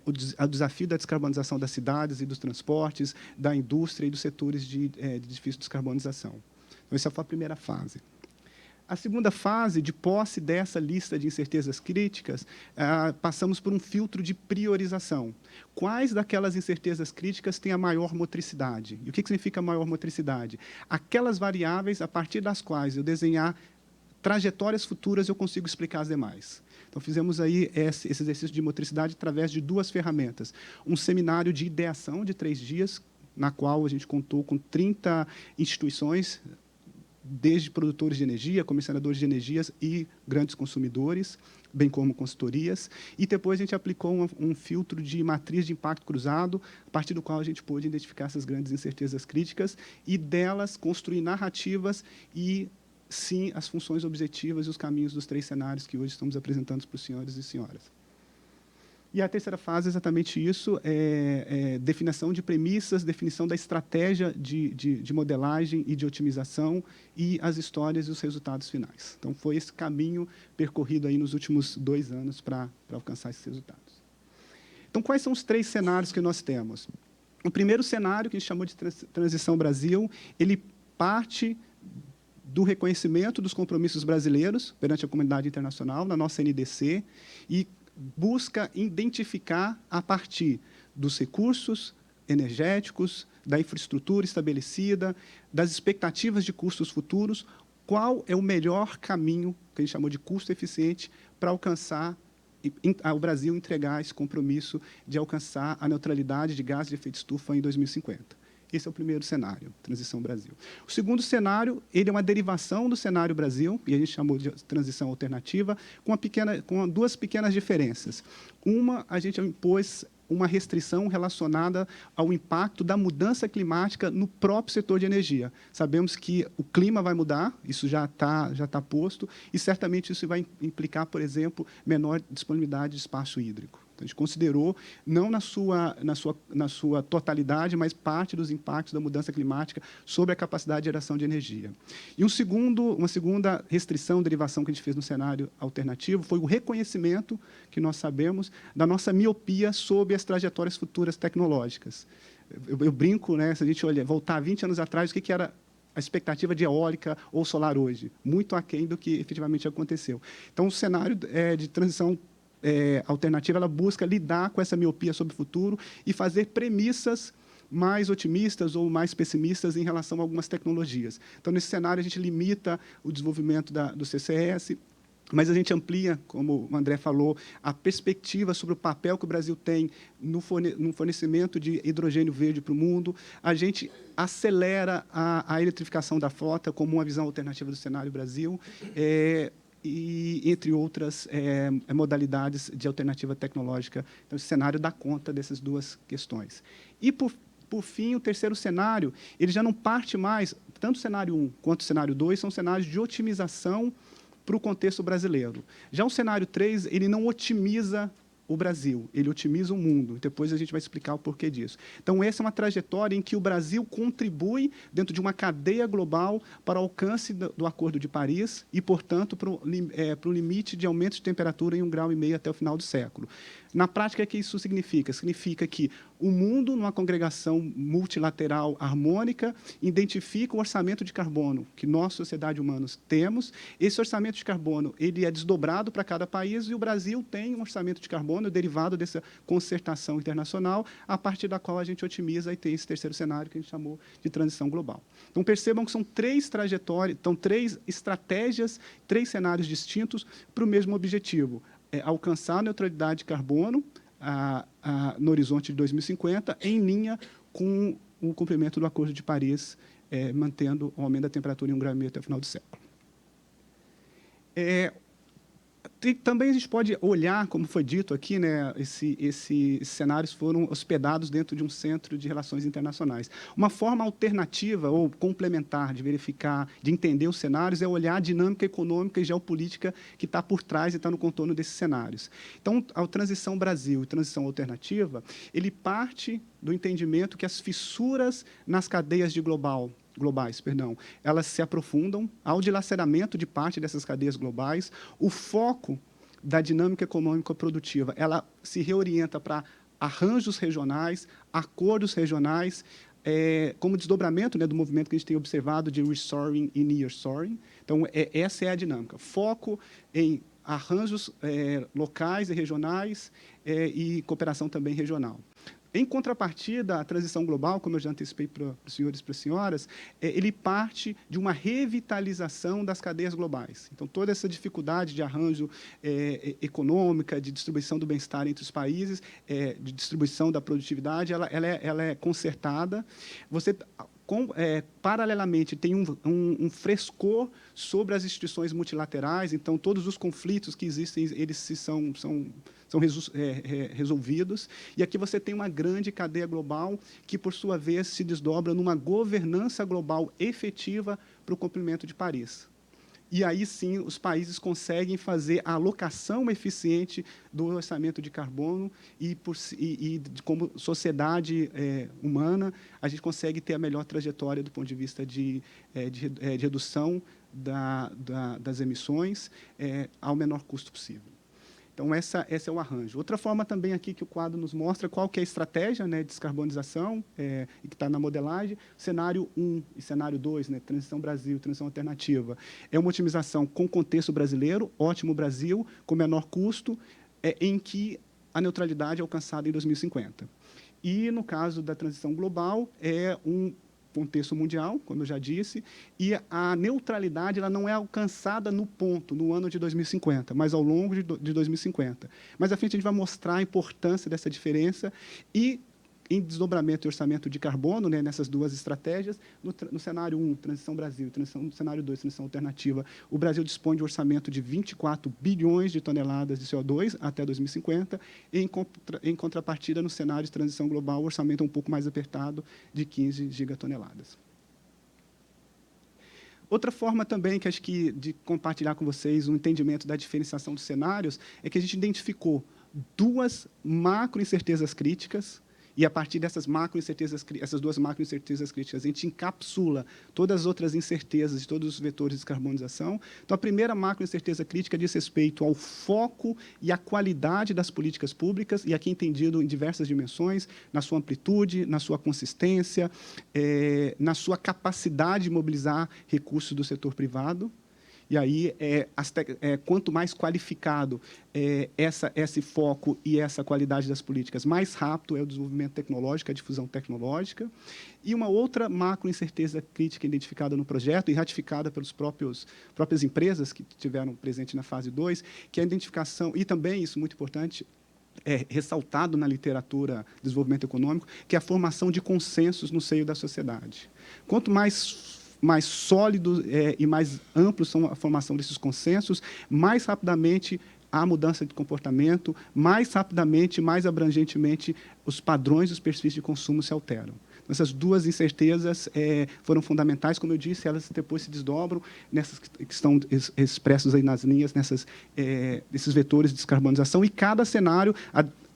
o desafio da descarbonização das cidades e dos transportes, da indústria e dos setores de difícil descarbonização. Então, essa foi a primeira fase. A segunda fase, de posse dessa lista de incertezas críticas, passamos por um filtro de priorização. Quais daquelas incertezas críticas têm a maior motricidade? E o que significa maior motricidade? Aquelas variáveis a partir das quais eu desenhar trajetórias futuras, eu consigo explicar as demais. Então, fizemos aí esse exercício de motricidade através de 2 ferramentas. Um seminário de ideação de 3 dias, na qual a gente contou com 30 instituições, desde produtores de energia, comissionadores de energias e grandes consumidores, bem como consultorias. E depois a gente aplicou um filtro de matriz de impacto cruzado, a partir do qual a gente pôde identificar essas grandes incertezas críticas e delas construir narrativas e, sim, as funções objetivas e os caminhos dos 3 cenários que hoje estamos apresentando para os senhores e senhoras. E a terceira fase é exatamente isso, definição de premissas, definição da estratégia de modelagem e de otimização e as histórias e os resultados finais. Então, foi esse caminho percorrido aí nos últimos 2 anos para alcançar esses resultados. Então, quais são os 3 cenários que nós temos? O primeiro cenário, que a gente chamou de Transição Brasil, ele parte do reconhecimento dos compromissos brasileiros perante a comunidade internacional, na nossa NDC, e busca identificar, a partir dos recursos energéticos, da infraestrutura estabelecida, das expectativas de custos futuros, qual é o melhor caminho, que a gente chamou de custo eficiente, para alcançar, o Brasil entregar esse compromisso de alcançar a neutralidade de gases de efeito estufa em 2050. Esse é o primeiro cenário, Transição Brasil. O segundo cenário, ele é uma derivação do cenário Brasil, e a gente chamou de transição alternativa, com 2 pequenas diferenças. Uma, a gente impôs uma restrição relacionada ao impacto da mudança climática no próprio setor de energia. Sabemos que o clima vai mudar, isso já tá posto, e certamente isso vai implicar, por exemplo, menor disponibilidade de espaço hídrico. Então, a gente considerou, não na sua totalidade, mas parte dos impactos da mudança climática sobre a capacidade de geração de energia. E uma segunda restrição, derivação que a gente fez no cenário alternativo, foi o reconhecimento, que nós sabemos, da nossa miopia sobre as trajetórias futuras tecnológicas. Eu brinco, né, se a gente voltar 20 anos atrás, o que era a expectativa de eólica ou solar hoje? Muito aquém do que efetivamente aconteceu. Então, o cenário de transição alternativa, ela busca lidar com essa miopia sobre o futuro e fazer premissas mais otimistas ou mais pessimistas em relação a algumas tecnologias. Então, nesse cenário, a gente limita o desenvolvimento do CCS, mas a gente amplia, como o André falou, a perspectiva sobre o papel que o Brasil tem no fornecimento de hidrogênio verde para o mundo. A gente acelera a eletrificação da frota como uma visão alternativa do cenário Brasil, e entre outras modalidades de alternativa tecnológica. Então, esse cenário dá conta dessas 2 questões. E, por fim, o terceiro cenário, ele já não parte mais, tanto o cenário 1 quanto o cenário 2 são cenários de otimização para o contexto brasileiro. Já o cenário 3, ele não otimiza o Brasil, ele otimiza o mundo. Depois a gente vai explicar o porquê disso. Então, essa é uma trajetória em que o Brasil contribui dentro de uma cadeia global para o alcance do Acordo de Paris e, portanto, para o limite de aumento de temperatura em 1,5 graus até o final do século. Na prática, o que isso significa? Significa que o mundo, numa congregação multilateral harmônica, identifica o orçamento de carbono que nós, sociedade humanos, temos. Esse orçamento de carbono ele é desdobrado para cada país e o Brasil tem um orçamento de carbono derivado dessa concertação internacional, a partir da qual a gente otimiza e tem esse terceiro cenário que a gente chamou de transição global. Então, percebam que são 3 trajetórias, então 3 estratégias, 3 cenários distintos para o mesmo objetivo. Alcançar a neutralidade de carbono no horizonte de 2050, em linha com o cumprimento do Acordo de Paris, mantendo o aumento da temperatura em 1,5 graus até o final do século. Também a gente pode olhar, como foi dito aqui, né, esses cenários foram hospedados dentro de um centro de relações internacionais. Uma forma alternativa ou complementar de verificar, de entender os cenários, é olhar a dinâmica econômica e geopolítica que está por trás e está no contorno desses cenários. Então, a transição Brasil e transição alternativa, ele parte do entendimento que as fissuras nas cadeias globais, elas se aprofundam ao dilaceramento de parte dessas cadeias globais. O foco da dinâmica econômica produtiva, ela se reorienta para arranjos regionais, acordos regionais, como desdobramento, né, do movimento que a gente tem observado de reshoring e nearshoring. Então, essa é a dinâmica. Foco em arranjos locais e regionais e cooperação também regional. Em contrapartida, a transição global, como eu já antecipei para os senhores e para as senhoras, ele parte de uma revitalização das cadeias globais. Então, toda essa dificuldade de arranjo econômica, de distribuição do bem-estar entre os países, de distribuição da produtividade, ela é consertada. Você, paralelamente, tem um frescor sobre as instituições multilaterais. Então, todos os conflitos que existem, eles são resolvidos. E aqui você tem uma grande cadeia global que, por sua vez, se desdobra numa governança global efetiva para o cumprimento de Paris. E aí, sim, os países conseguem fazer a alocação eficiente do orçamento de carbono e como sociedade humana, a gente consegue ter a melhor trajetória do ponto de vista de redução das emissões ao menor custo possível. Então, esse é o arranjo. Outra forma também aqui que o quadro nos mostra qual que é a estratégia, né, de descarbonização, e que está na modelagem. Cenário 1 e cenário 2, né, transição Brasil, transição alternativa. É uma otimização com contexto brasileiro, ótimo Brasil, com menor custo, em que a neutralidade é alcançada em 2050. E, no caso da transição global, é um contexto mundial, como eu já disse, e a neutralidade ela não é alcançada no ano de 2050, mas ao longo de 2050. Mais à frente a gente vai mostrar a importância dessa diferença e em desdobramento e orçamento de carbono, né, nessas duas estratégias, no cenário 1, transição Brasil, no cenário 2, transição alternativa, o Brasil dispõe de um orçamento de 24 bilhões de toneladas de CO2 até 2050, em contrapartida, no cenário de transição global, o orçamento é um pouco mais apertado, de 15 gigatoneladas. Outra forma também que acho que de compartilhar com vocês o entendimento da diferenciação dos cenários é que a gente identificou 2 macro-incertezas críticas. E, a partir dessas essas 2 macro-incertezas críticas, a gente encapsula todas as outras incertezas de todos os vetores de descarbonização. Então, a primeira macro-incerteza crítica diz respeito ao foco e à qualidade das políticas públicas, e aqui entendido em diversas dimensões, na sua amplitude, na sua consistência, na sua capacidade de mobilizar recursos do setor privado. E aí, quanto mais qualificado esse foco e essa qualidade das políticas, mais rápido é o desenvolvimento tecnológico, a difusão tecnológica. E uma outra macro-incerteza crítica identificada no projeto e ratificada pelas próprias empresas que tiveram presente na fase 2, que é a identificação, e também, isso muito importante, ressaltado na literatura de desenvolvimento econômico, que é a formação de consensos no seio da sociedade. Quanto mais sólidos e mais amplos são a formação desses consensos, mais rapidamente há mudança de comportamento, mais rapidamente, mais abrangentemente, os padrões e os perfis de consumo se alteram. Essas duas incertezas foram fundamentais, como eu disse, elas depois se desdobram nessas que estão expressos aí nas linhas, nesses vetores de descarbonização, e cada cenário,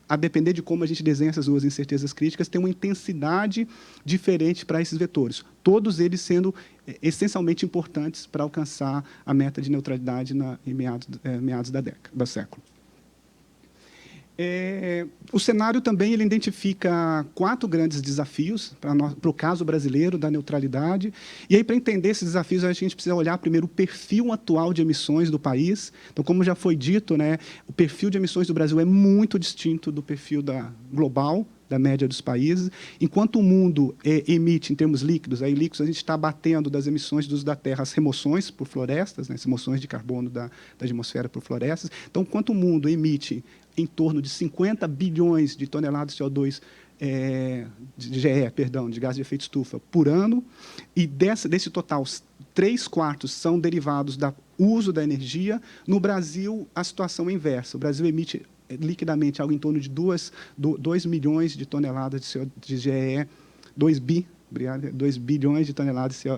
a depender de como a gente desenha essas duas incertezas críticas, tem uma intensidade diferente para esses vetores, todos eles sendo essencialmente importantes para alcançar a meta de neutralidade em meados do século. O cenário também ele identifica 4 grandes desafios para o caso brasileiro da neutralidade. E aí, para entender esses desafios, a gente precisa olhar primeiro o perfil atual de emissões do país. Então, como já foi dito, né, o perfil de emissões do Brasil é muito distinto do perfil global, da média dos países. Enquanto o mundo emite, em termos líquidos, aí líquidos a gente está batendo das emissões do uso da terra as remoções por florestas, né, as remoções de carbono da atmosfera por florestas. Então, enquanto o mundo emite em torno de 50 bilhões de toneladas de CO2 de gás de efeito estufa por ano, e desse total, 3/4 são derivados do uso da energia. No Brasil, a situação é inversa. O Brasil emite liquidamente algo em torno de 2 milhões de toneladas de GE, 2 bilhões de toneladas de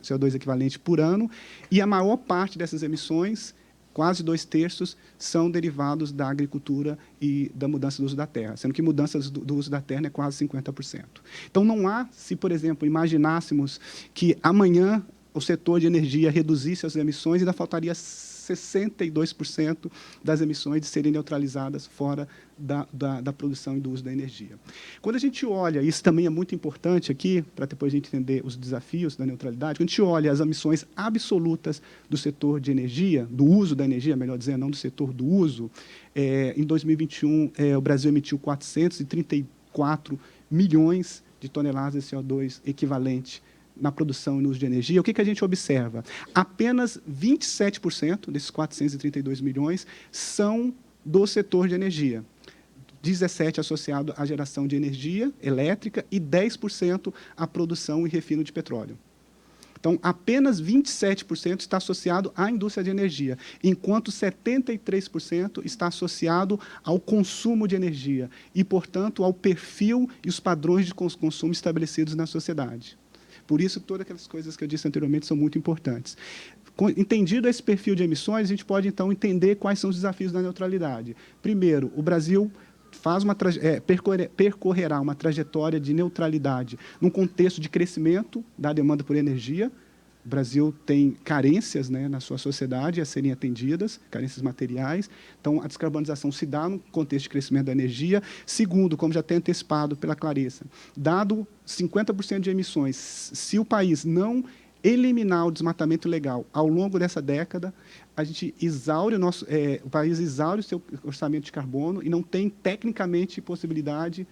CO2 equivalente por ano, e a maior parte dessas emissões, quase 2/3, são derivados da agricultura e da mudança do uso da terra, sendo que mudanças do uso da terra é quase 50%. Então, não há, se, por exemplo, imaginássemos que amanhã o setor de energia reduzisse as emissões, ainda faltaria 62% das emissões de serem neutralizadas fora da produção e do uso da energia. Quando a gente olha, isso também é muito importante aqui, para depois a gente entender os desafios da neutralidade, quando a gente olha as emissões absolutas do setor de energia, do uso da energia, melhor dizendo, não do setor do uso, em 2021, o Brasil emitiu 434 milhões de toneladas de CO2 equivalente na produção e no uso de energia. O que a gente observa? Apenas 27% desses 432 milhões são do setor de energia. 17% associado à geração de energia elétrica e 10% à produção e refino de petróleo. Então, apenas 27% está associado à indústria de energia, enquanto 73% está associado ao consumo de energia e, portanto, ao perfil e os padrões de consumo estabelecidos na sociedade. Por isso, todas aquelas coisas que eu disse anteriormente são muito importantes. Entendido esse perfil de emissões, a gente pode, então, entender quais são os desafios da neutralidade. Primeiro, o Brasil percorrerá uma trajetória de neutralidade num contexto de crescimento da demanda por energia. O Brasil tem carências, né, na sua sociedade a serem atendidas, carências materiais. Então, a descarbonização se dá no contexto de crescimento da energia. Segundo, como já tem antecipado pela Clarissa, dado 50% de emissões, se o país não eliminar o desmatamento legal ao longo dessa década, a gente exaure o país exaure o seu orçamento de carbono e não tem, tecnicamente, possibilidade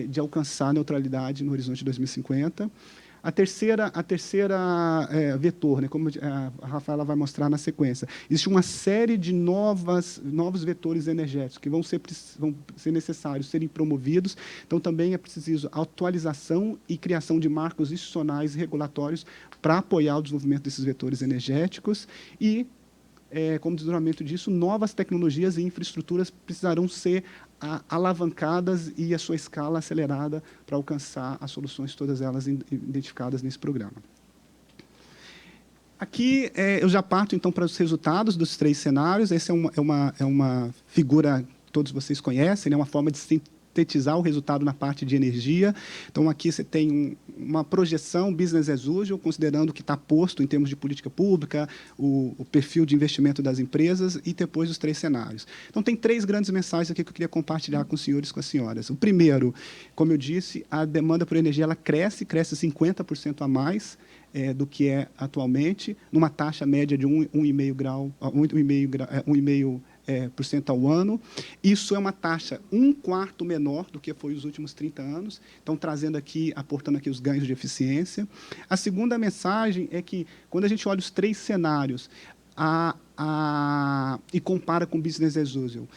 de alcançar a neutralidade no horizonte de 2050. A terceira vetor, né, como a Rafaela vai mostrar na sequência, existe uma série de novos vetores energéticos que vão ser necessários serem promovidos. Então, também é preciso atualização e criação de marcos institucionais e regulatórios para apoiar o desenvolvimento desses vetores energéticos e, como desdobramento disso, novas tecnologias e infraestruturas precisarão ser alavancadas e a sua escala acelerada para alcançar as soluções, todas elas identificadas nesse programa. Aqui eu já parto, então, para os resultados dos 3 cenários. Essa é uma figura que todos vocês conhecem, né? Uma forma de sintetizar o resultado na parte de energia. Então, aqui você tem uma projeção business as usual, considerando o que está posto em termos de política pública, o perfil de investimento das empresas e depois os 3 cenários. Então, tem 3 grandes mensagens aqui que eu queria compartilhar com os senhores e com as senhoras. O primeiro, como eu disse, a demanda por energia ela cresce 50% a mais do que é atualmente, numa taxa média de 1,5% ao ano. Isso é uma taxa 1/4 menor do que foi os últimos 30 anos. Então, aportando aqui os ganhos de eficiência. A segunda mensagem é que, quando a gente olha os 3 cenários e compara com o business as usual,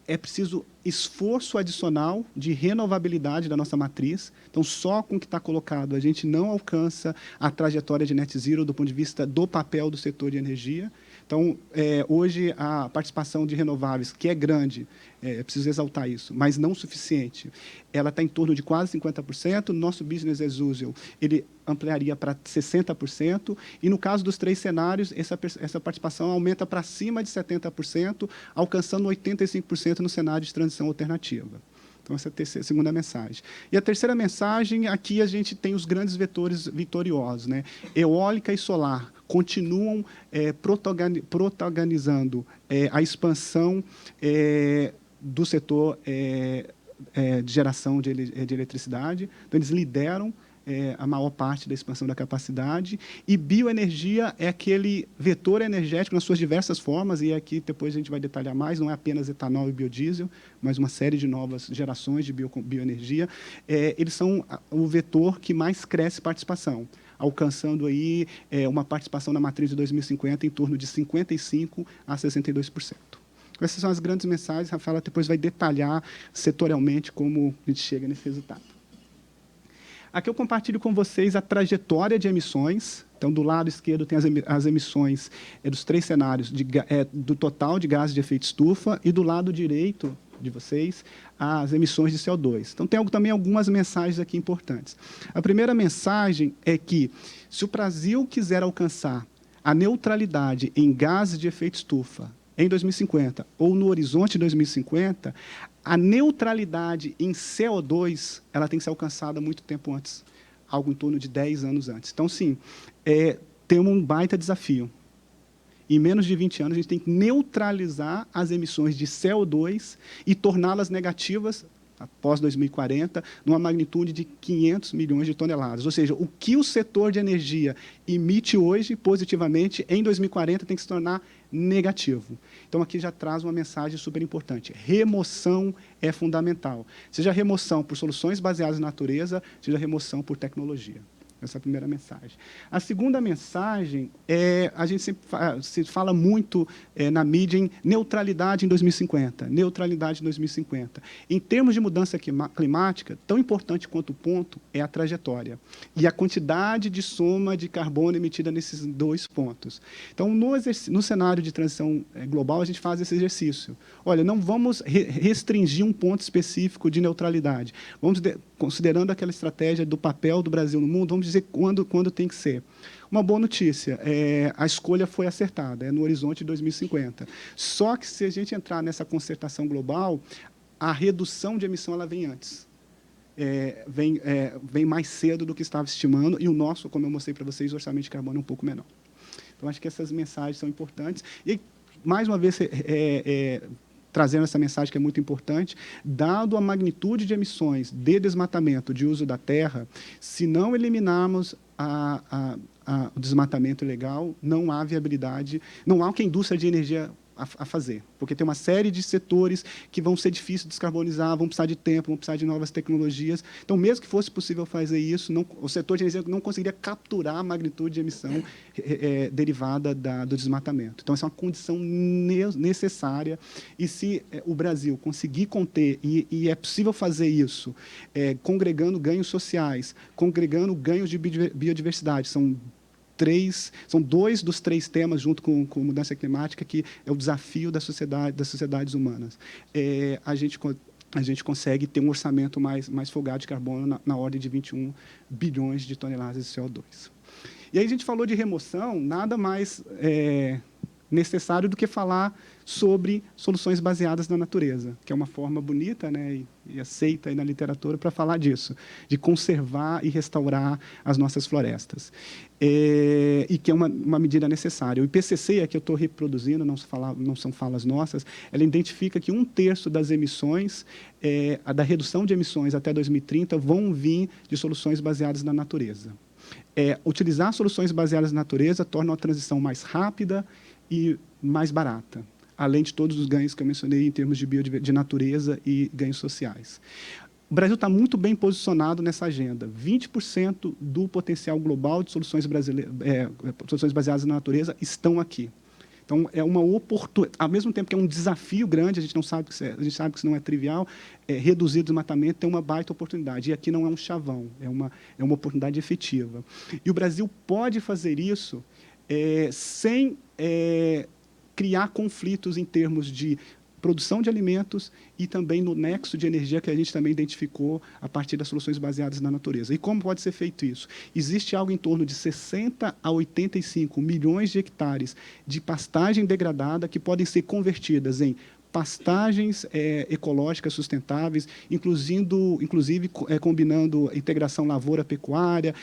é preciso esforço adicional de renovabilidade da nossa matriz. Então, só com o que está colocado, a gente não alcança a trajetória de net zero do ponto de vista do papel do setor de energia. Então, hoje, a participação de renováveis, que é grande, preciso exaltar isso, mas não suficiente, ela está em torno de quase 50%. Nosso business as usual, ele ampliaria para 60%, e no caso dos 3 cenários, essa participação aumenta para cima de 70%, alcançando 85% no cenário de transição alternativa. Então, essa é a segunda mensagem. E a terceira mensagem, aqui a gente tem os grandes vetores vitoriosos, né? Eólica e solar continuam protagonizando a expansão do setor de geração de eletricidade. Então, eles lideram a maior parte da expansão da capacidade, e bioenergia é aquele vetor energético nas suas diversas formas, e aqui depois a gente vai detalhar mais, não é apenas etanol e biodiesel, mas uma série de novas gerações de bioenergia. Eles são o vetor que mais cresce participação, alcançando aí uma participação na matriz de 2050 em torno de 55% a 62%. Essas são as grandes mensagens. Rafaela depois vai detalhar setorialmente como a gente chega nesse resultado. Aqui eu compartilho com vocês a trajetória de emissões. Então, do lado esquerdo tem as emissões dos 3 cenários, do total de gases de efeito estufa, e do lado direito de vocês, as emissões de CO2. Então, tem também algumas mensagens aqui importantes. A primeira mensagem é que, se o Brasil quiser alcançar a neutralidade em gases de efeito estufa em 2050, ou no horizonte de 2050, a neutralidade em CO2 ela tem que ser alcançada muito tempo antes, algo em torno de 10 anos antes. Então, sim, temos um baita desafio. Em menos de 20 anos, a gente tem que neutralizar as emissões de CO2 e torná-las negativas, após 2040, numa magnitude de 500 milhões de toneladas. Ou seja, o que o setor de energia emite hoje, positivamente, em 2040 tem que se tornar negativo. Então, aqui já traz uma mensagem super importante. Remoção é fundamental. Seja remoção por soluções baseadas na natureza, seja remoção por tecnologia. Essa é a primeira mensagem. A segunda mensagem a gente sempre se fala muito na mídia em neutralidade em 2050. Neutralidade em 2050. Em termos de mudança climática, tão importante quanto o ponto é a trajetória e a quantidade de soma de carbono emitida nesses 2 pontos. Então, no cenário de transição global, a gente faz esse exercício. Olha, não vamos restringir um ponto específico de neutralidade. Vamos, considerando aquela estratégia do papel do Brasil no mundo, vamos dizer quando tem que ser. Uma boa notícia, a escolha foi acertada, no horizonte de 2050. Só que, se a gente entrar nessa concertação global, a redução de emissão ela vem antes. Vem mais cedo do que estava estimando, e o nosso, como eu mostrei para vocês, o orçamento de carbono é um pouco menor. Então, acho que essas mensagens são importantes. E, mais uma vez, trazendo essa mensagem que é muito importante, dado a magnitude de emissões de desmatamento, de uso da terra, se não eliminarmos o desmatamento ilegal, não há viabilidade, não há o que a indústria de energia a fazer, porque tem uma série de setores que vão ser difíceis de descarbonizar, vão precisar de tempo, vão precisar de novas tecnologias. Então, mesmo que fosse possível fazer isso, o setor de energia não conseguiria capturar a magnitude de emissão derivada do desmatamento. Então, essa é uma condição necessária, e se o Brasil conseguir conter, e é possível fazer isso, congregando ganhos sociais, congregando ganhos de biodiversidade, são 2 dos 3 temas, junto com mudança climática, que é o desafio das sociedades humanas. A gente consegue ter um orçamento mais folgado de carbono na ordem de 21 bilhões de toneladas de CO2. E aí a gente falou de remoção, nada mais necessário do que falar sobre soluções baseadas na natureza, que é uma forma bonita, né, e aceita aí na literatura para falar disso, de conservar e restaurar as nossas florestas. E que é uma medida necessária. O IPCC, aqui eu estou reproduzindo, não são falas nossas, ela identifica que 1/3 das emissões, da redução de emissões até 2030, vão vir de soluções baseadas na natureza. Utilizar soluções baseadas na natureza torna a transição mais rápida e mais barata, além de todos os ganhos que eu mencionei em termos de natureza e ganhos sociais. O Brasil está muito bem posicionado nessa agenda. 20% do potencial global de soluções baseadas na natureza estão aqui. Então, é uma oportunidade, ao mesmo tempo que é um desafio grande, a gente sabe que isso não é trivial, reduzir o desmatamento tem uma baita oportunidade. E aqui não é um chavão, é uma oportunidade efetiva. E o Brasil pode fazer isso sem criar conflitos em termos de produção de alimentos e também no nexo de energia que a gente também identificou a partir das soluções baseadas na natureza. E como pode ser feito isso? Existe algo em torno de 60 a 85 milhões de hectares de pastagem degradada que podem ser convertidas em pastagens ecológicas sustentáveis, inclusive combinando integração lavoura-pecuária,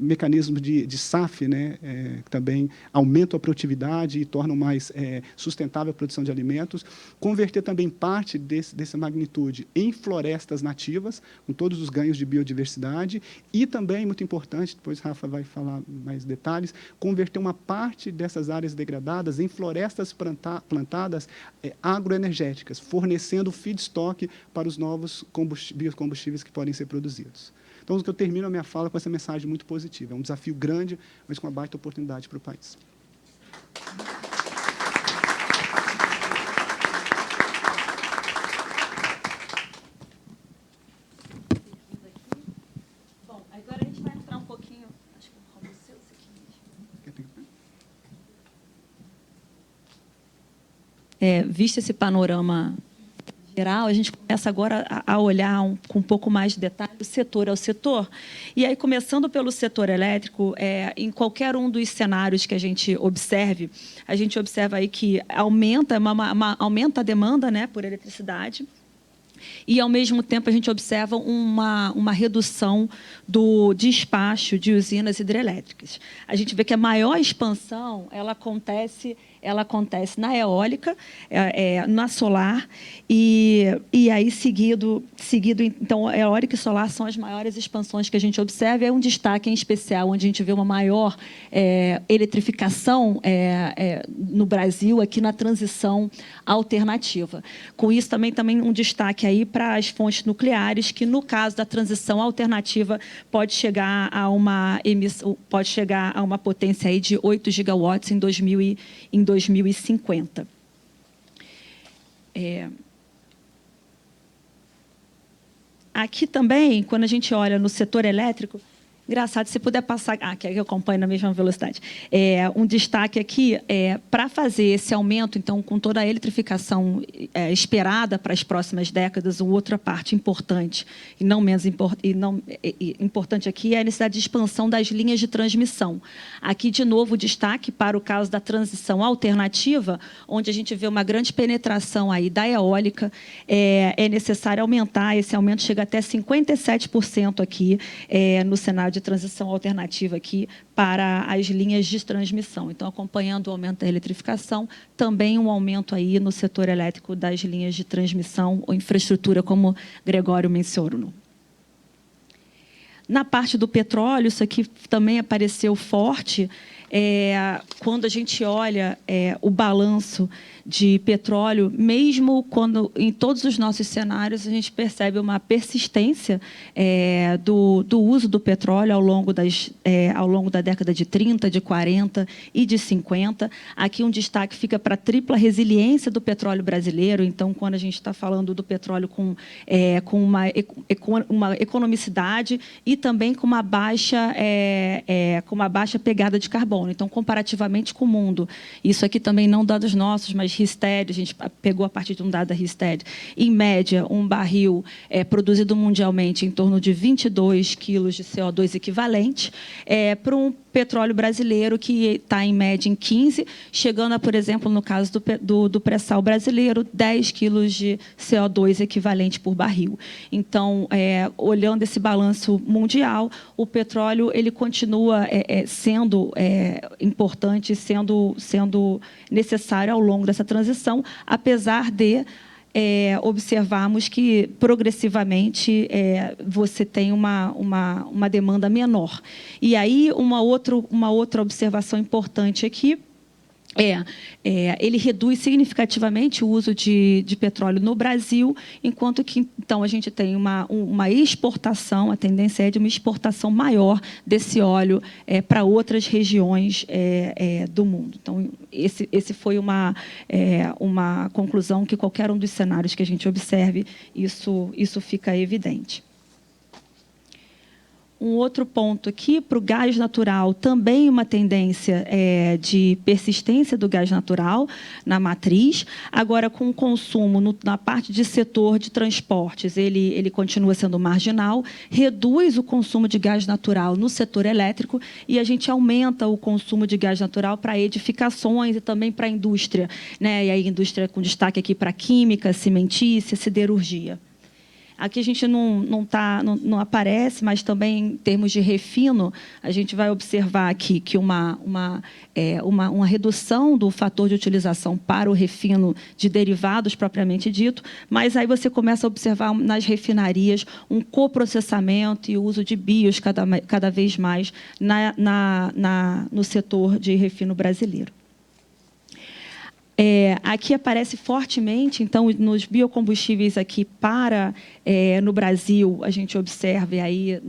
mecanismos de SAF, né, que também aumentam a produtividade e tornam mais sustentável a produção de alimentos. Converter também parte dessa magnitude em florestas nativas, com todos os ganhos de biodiversidade, e também, muito importante, depois Rafa vai falar mais detalhes, converter uma parte dessas áreas degradadas em florestas plantadas agroenergéticas, fornecendo feedstock para os novos biocombustíveis que podem ser produzidos. Então, eu termino a minha fala com essa mensagem muito positiva. É um desafio grande, mas com uma baita oportunidade para o país. Bom, agora a gente vai entrar um pouquinho, acho que como o seu, isso aqui mesmo. Visto esse panorama geral, a gente começa agora a olhar com um pouco mais de detalhe o setor ao setor. E aí, começando pelo setor elétrico, em qualquer um dos cenários que a gente observa aí que aumenta a demanda, né, por eletricidade. E, ao mesmo tempo, a gente observa uma redução do despacho de usinas hidrelétricas. A gente vê que a maior expansão ela acontece na eólica, na solar, e aí seguido, então, a eólica e solar são as maiores expansões que a gente observa. É um destaque em especial, onde a gente vê uma maior eletrificação no Brasil, aqui na transição alternativa. Com isso, também um destaque aí para as fontes nucleares, que, no caso da transição alternativa, pode chegar a uma potência aí de 8 gigawatts em 2050. Aqui também, quando a gente olha no setor elétrico, engraçado, se puder passar... que eu acompanho na mesma velocidade. Um destaque aqui para fazer esse aumento, então, com toda a eletrificação esperada para as próximas décadas, uma outra parte importante, e não menos importante aqui, é a necessidade de expansão das linhas de transmissão. Aqui, de novo, o destaque para o caso da transição alternativa, onde a gente vê uma grande penetração aí da eólica. É necessário aumentar, esse aumento chega até 57% aqui no cenário de transição alternativa aqui para as linhas de transmissão. Então, acompanhando o aumento da eletrificação, também um aumento aí no setor elétrico das linhas de transmissão ou infraestrutura, como Gregório mencionou. Na parte do petróleo, isso aqui também apareceu forte, quando a gente olha o balanço de petróleo, mesmo quando, em todos os nossos cenários, a gente percebe uma persistência do uso do petróleo ao longo da década de 30, de 40 e de 50. Aqui um destaque fica para a tripla resiliência do petróleo brasileiro. Então, quando a gente está falando do petróleo com uma economicidade e também com uma baixa pegada de carbono. Então, comparativamente com o mundo, isso aqui também não dados nossos, mas Rystad, a gente pegou a partir de um dado da Rystad, em média, um barril produzido mundialmente em torno de 22 quilos de CO2 equivalente, para um petróleo brasileiro que está, em média, em 15, chegando a, por exemplo, no caso do pré-sal brasileiro, 10 quilos de CO2 equivalente por barril. Então, olhando esse balanço mundial, o petróleo ele continua sendo importante, sendo necessário ao longo dessa transição, apesar de observarmos que, progressivamente, você tem uma demanda menor. E aí, uma outra observação importante aqui ele reduz significativamente o uso de petróleo no Brasil, enquanto que, então, a gente tem uma exportação, a tendência é de uma exportação maior desse óleo para outras regiões do mundo. Então, esse foi uma conclusão que, qualquer um dos cenários que a gente observe, isso fica evidente. Um outro ponto aqui, para o gás natural, também uma tendência de persistência do gás natural na matriz. Agora, com o consumo na parte de setor de transportes, ele continua sendo marginal, reduz o consumo de gás natural no setor elétrico e a gente aumenta o consumo de gás natural para edificações e também para a indústria, né? E aí, indústria com destaque aqui para química, cimentícia, siderurgia. Aqui a gente não aparece, mas também em termos de refino, a gente vai observar aqui que uma redução do fator de utilização para o refino de derivados propriamente dito, mas aí você começa a observar nas refinarias um coprocessamento e o uso de bios cada vez mais no setor de refino brasileiro. Aqui aparece fortemente, então, nos biocombustíveis aqui no Brasil, a gente observa aí,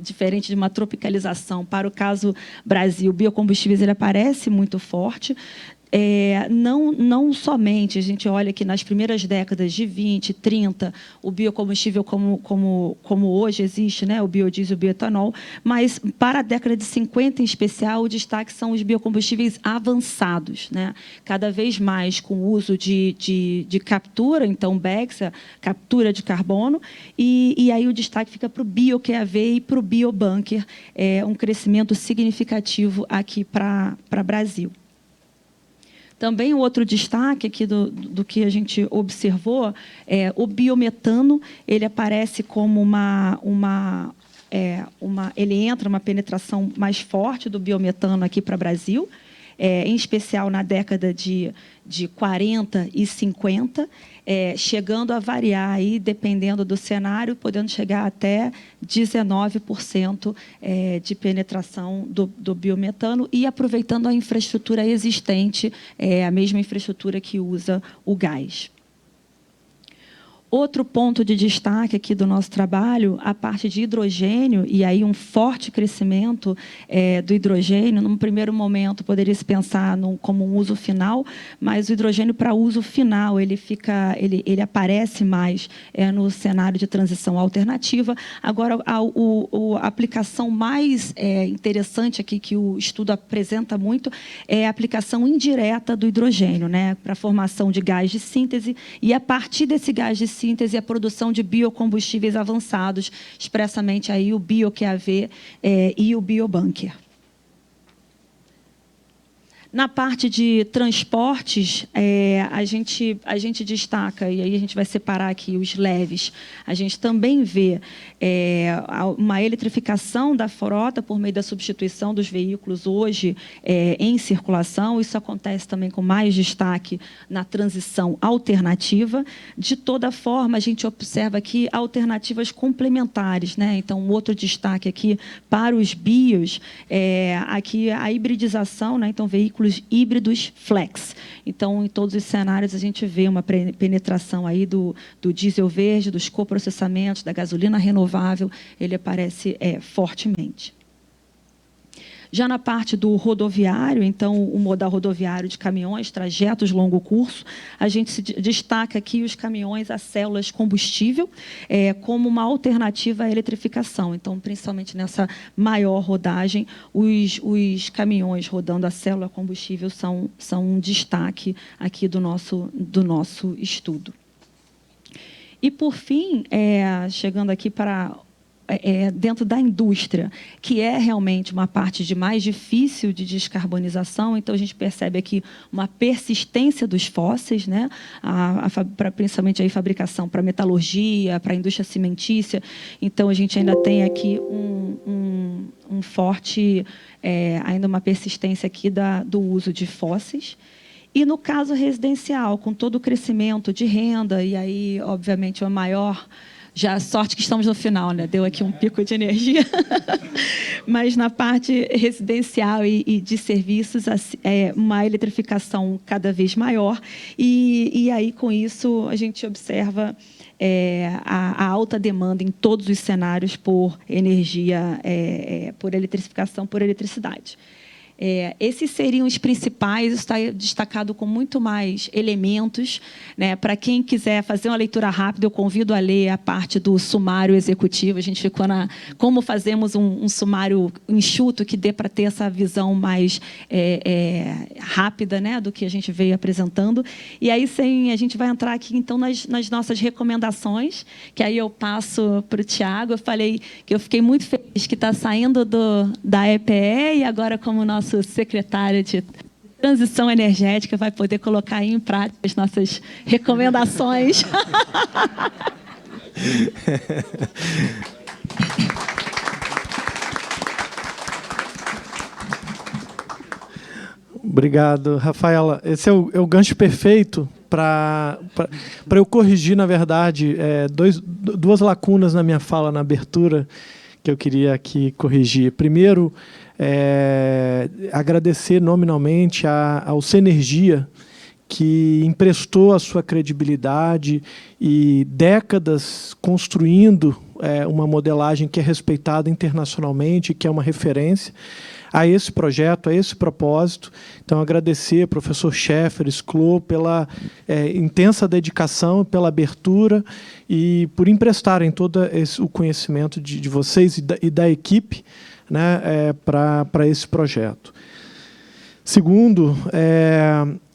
diferente de uma tropicalização, para o caso Brasil, biocombustíveis ele aparece muito forte. Não somente, a gente olha que nas primeiras décadas de 20, 30, o biocombustível como hoje existe, né, o biodiesel e o bioetanol, mas para a década de 50 em especial, o destaque são os biocombustíveis avançados, né, cada vez mais com o uso de captura, então BECSA, captura de carbono, e aí o destaque fica para o bio-QAV e para o biobunker, um crescimento significativo aqui para o Brasil. Também o outro destaque aqui do que a gente observou é o biometano. Ele aparece como ele entra uma penetração mais forte do biometano aqui para o Brasil, em especial na década de 40 e 50, chegando a variar, aí, dependendo do cenário, podendo chegar até 19% de penetração do biometano e aproveitando a infraestrutura existente, a mesma infraestrutura que usa o gás. Outro ponto de destaque aqui do nosso trabalho, a parte de hidrogênio, e aí um forte crescimento do hidrogênio. Num primeiro momento, poderia se pensar como um uso final, mas o hidrogênio para uso final, ele aparece mais no cenário de transição alternativa. Agora, a aplicação mais interessante aqui, que o estudo apresenta muito, é a aplicação indireta do hidrogênio, né, para a formação de gás de síntese, e a partir desse gás de síntese, e a produção de biocombustíveis avançados, expressamente aí o bio-QAV e o biobunker. Na parte de transportes, a gente destaca, e aí a gente vai separar aqui os leves, a gente também vê uma eletrificação da frota por meio da substituição dos veículos hoje em circulação. Isso acontece também com mais destaque na transição alternativa. De toda forma, a gente observa aqui alternativas complementares, né? Então, um outro destaque aqui para os bios, aqui a hibridização, né? Então, veículos híbridos flex. Então, em todos os cenários, a gente vê uma penetração aí do diesel verde, dos coprocessamentos, da gasolina renovável, ele aparece fortemente. Já na parte do rodoviário, então, o modal rodoviário de caminhões, trajetos longo curso, a gente se destaca aqui os caminhões a células combustível como uma alternativa à eletrificação. Então, principalmente nessa maior rodagem, os caminhões rodando a célula combustível são um destaque aqui do nosso estudo. E, por fim, chegando aqui para dentro da indústria, que é realmente uma parte de mais difícil de descarbonização, então a gente percebe aqui uma persistência dos fósseis, né? Principalmente a fabricação para metalurgia, para a indústria cimentícia. Então a gente ainda tem aqui um forte, ainda uma persistência aqui do uso de fósseis. E no caso residencial, com todo o crescimento de renda e aí, obviamente, uma maior. Já sorte que estamos no final, né? Deu aqui um pico de energia. Mas na parte residencial e de serviços, uma eletrificação cada vez maior. E aí, com isso, a gente observa a alta demanda em todos os cenários por energia, por eletrificação, por eletricidade. Esses seriam os principais, está destacado com muito mais elementos, né? Para quem quiser fazer uma leitura rápida, eu convido a ler a parte do sumário executivo. A gente ficou na como fazemos um sumário enxuto que dê para ter essa visão mais rápida, né, do que a gente veio apresentando. E aí, a gente vai entrar aqui, então, nas nossas recomendações, que aí eu passo para o Tiago. Eu falei que eu fiquei muito feliz que está saindo da EPE e agora, como nosso secretário de Transição Energética, vai poder colocar em prática as nossas recomendações. Obrigado, Rafaela. Esse é o gancho perfeito para eu corrigir, na verdade, duas lacunas na minha fala na abertura que eu queria aqui corrigir. Primeiro, agradecer nominalmente ao Cenergia, que emprestou a sua credibilidade e décadas construindo uma modelagem que é respeitada internacionalmente, que é uma referência a esse projeto, a esse propósito. Então, agradecer ao professor Scheffer, Sclo, pela intensa dedicação, pela abertura e por emprestarem todo o conhecimento de vocês e da equipe, né, para esse projeto. Segundo,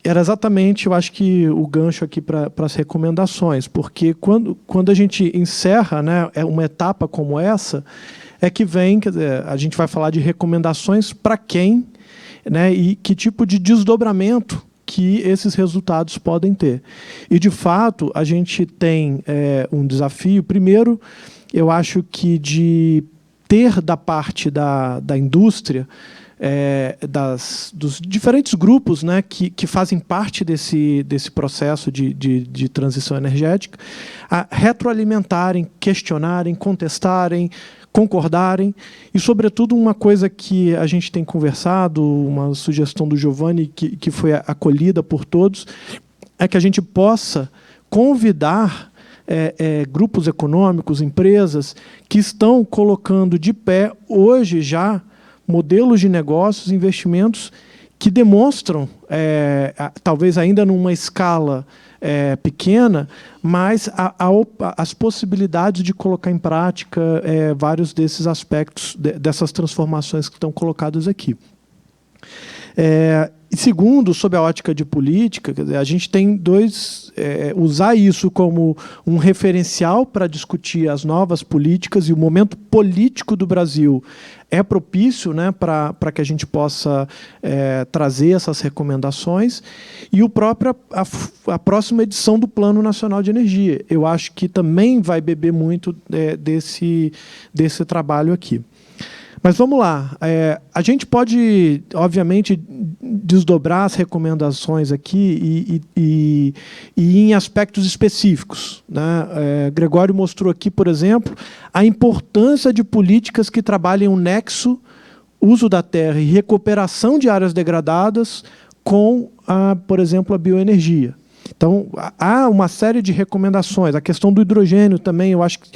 era exatamente, eu acho que o gancho aqui para as recomendações, porque quando a gente encerra, né, uma etapa como essa, é que vem, quer dizer, a gente vai falar de recomendações para quem, né, e que tipo de desdobramento que esses resultados podem ter. E, de fato, a gente tem um desafio. Primeiro, eu acho que de ter da parte da indústria, dos diferentes grupos, né, que fazem parte desse processo de transição energética, a retroalimentarem, questionarem, contestarem, concordarem e, sobretudo, uma coisa que a gente tem conversado, uma sugestão do Giovanni que foi acolhida por todos, é que a gente possa convidar grupos econômicos, empresas que estão colocando de pé hoje já modelos de negócios, investimentos que demonstram, talvez ainda numa escala pequena, mas as possibilidades de colocar em prática vários desses aspectos, dessas transformações que estão colocadas aqui. E segundo, sob a ótica de política, quer dizer, a gente tem usar isso como um referencial para discutir as novas políticas, e o momento político do Brasil é propício, né, para que a gente possa trazer essas recomendações. E a próxima edição do Plano Nacional de Energia, eu acho que também vai beber muito desse trabalho aqui. Mas vamos lá. A gente pode, obviamente, desdobrar as recomendações aqui e em aspectos específicos, né? Gregório mostrou aqui, por exemplo, a importância de políticas que trabalhem o nexo, uso da terra e recuperação de áreas degradadas com, por exemplo, a bioenergia. Então, há uma série de recomendações. A questão do hidrogênio também, eu acho que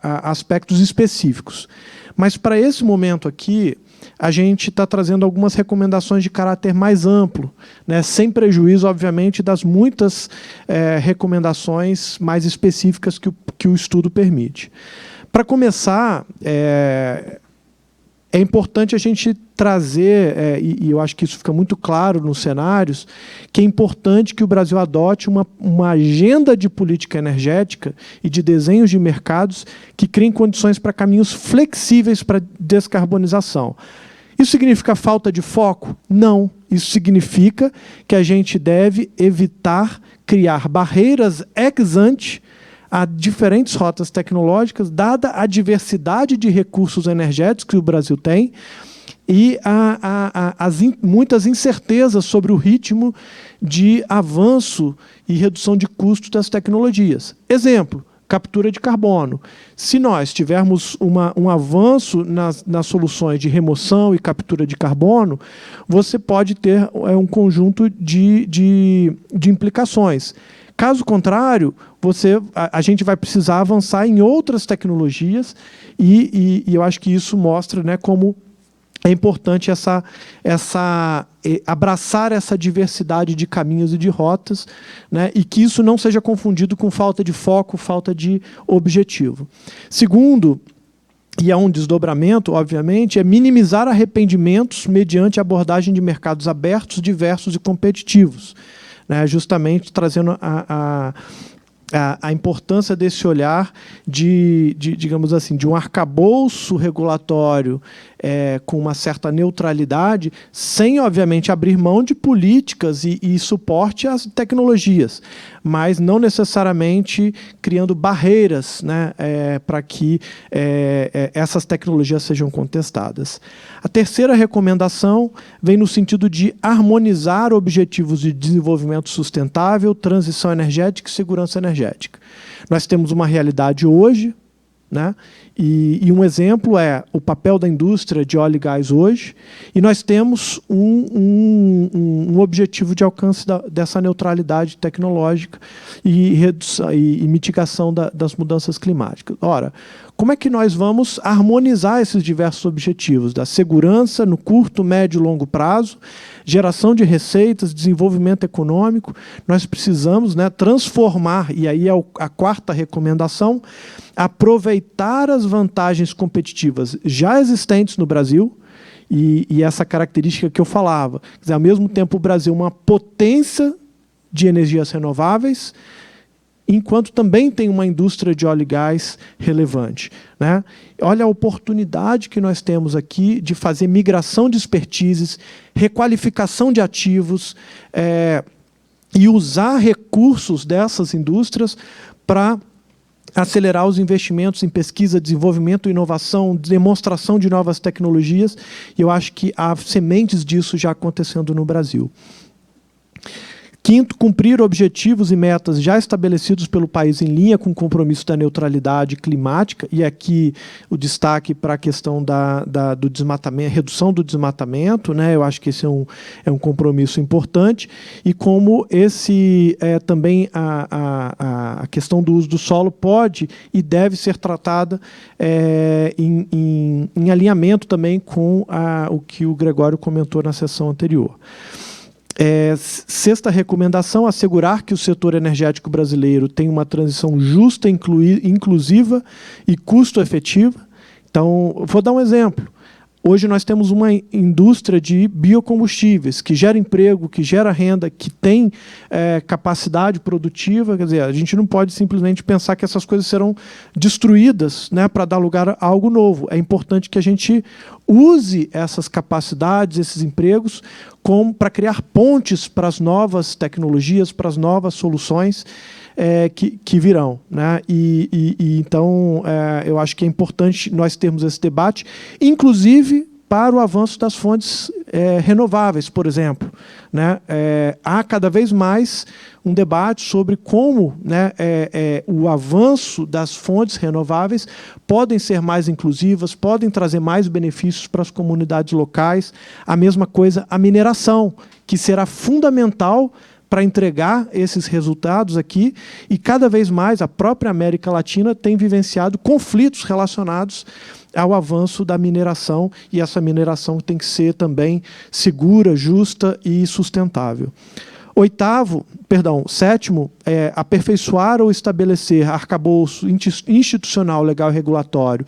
aspectos específicos. Mas, para esse momento aqui, a gente está trazendo algumas recomendações de caráter mais amplo, né, sem prejuízo, obviamente, das muitas recomendações mais específicas que o estudo permite. Para começar, é importante a gente trazer, e eu acho que isso fica muito claro nos cenários, que é importante que o Brasil adote uma agenda de política energética e de desenhos de mercados que criem condições para caminhos flexíveis para descarbonização. Isso significa falta de foco? Não. Isso significa que a gente deve evitar criar barreiras ex ante a diferentes rotas tecnológicas, dada a diversidade de recursos energéticos que o Brasil tem e muitas incertezas sobre o ritmo de avanço e redução de custos das tecnologias. Exemplo, captura de carbono. Se nós tivermos um avanço nas soluções de remoção e captura de carbono, você pode ter um conjunto de implicações. Caso contrário, a gente vai precisar avançar em outras tecnologias e eu acho que isso mostra, né, como é importante abraçar essa diversidade de caminhos e de rotas, né, e que isso não seja confundido com falta de foco, falta de objetivo. Segundo, e é um desdobramento, obviamente, é minimizar arrependimentos mediante abordagem de mercados abertos, diversos e competitivos, né, justamente trazendo a importância desse olhar digamos assim, de um arcabouço regulatório com uma certa neutralidade, sem, obviamente, abrir mão de políticas e suporte às tecnologias, mas não necessariamente criando barreiras, né, para que essas tecnologias sejam contestadas. A terceira recomendação vem no sentido de harmonizar objetivos de desenvolvimento sustentável, transição energética e segurança energética. Nós temos uma realidade hoje, né? E um exemplo é o papel da indústria de óleo e gás hoje, e nós temos um objetivo de alcance dessa neutralidade tecnológica e mitigação das mudanças climáticas. Ora, como é que nós vamos harmonizar esses diversos objetivos da segurança no curto, médio e longo prazo, geração de receitas, desenvolvimento econômico? Nós precisamos, né, transformar, e aí é a quarta recomendação, aproveitar as vantagens competitivas já existentes no Brasil, e essa característica que eu falava, quer dizer, ao mesmo tempo o Brasil é uma potência de energias renováveis, enquanto também tem uma indústria de óleo e gás relevante, né? Olha a oportunidade que nós temos aqui de fazer migração de expertises, requalificação de ativos, e usar recursos dessas indústrias para acelerar os investimentos em pesquisa, desenvolvimento, inovação, demonstração de novas tecnologias, e eu acho que há sementes disso já acontecendo no Brasil. Quinto, cumprir objetivos e metas já estabelecidos pelo país em linha com o compromisso da neutralidade climática, e aqui o destaque para a questão do desmatamento, redução do desmatamento, né? Eu acho que esse é um compromisso importante, e como esse também a questão do uso do solo pode e deve ser tratada em alinhamento também com o que o Gregório comentou na sessão anterior. Sexta recomendação, assegurar que o setor energético brasileiro tem uma transição justa, inclusiva e custo-efetiva. Então, vou dar um exemplo. Hoje nós temos uma indústria de biocombustíveis que gera emprego, que gera renda, que tem capacidade produtiva. Quer dizer, a gente não pode simplesmente pensar que essas coisas serão destruídas, né, para dar lugar a algo novo. É importante que a gente use essas capacidades, esses empregos, para criar pontes para as novas tecnologias, para as novas soluções que virão, né? Então, eu acho que é importante nós termos esse debate, inclusive para o avanço das fontes renováveis, por exemplo, né? Há cada vez mais um debate sobre como, né, o avanço das fontes renováveis podem ser mais inclusivas, podem trazer mais benefícios para as comunidades locais. A mesma coisa a mineração, que será fundamental para entregar esses resultados aqui, e cada vez mais a própria América Latina tem vivenciado conflitos relacionados ao avanço da mineração, e essa mineração tem que ser também segura, justa e sustentável. Sétimo, aperfeiçoar ou estabelecer arcabouço institucional, legal e regulatório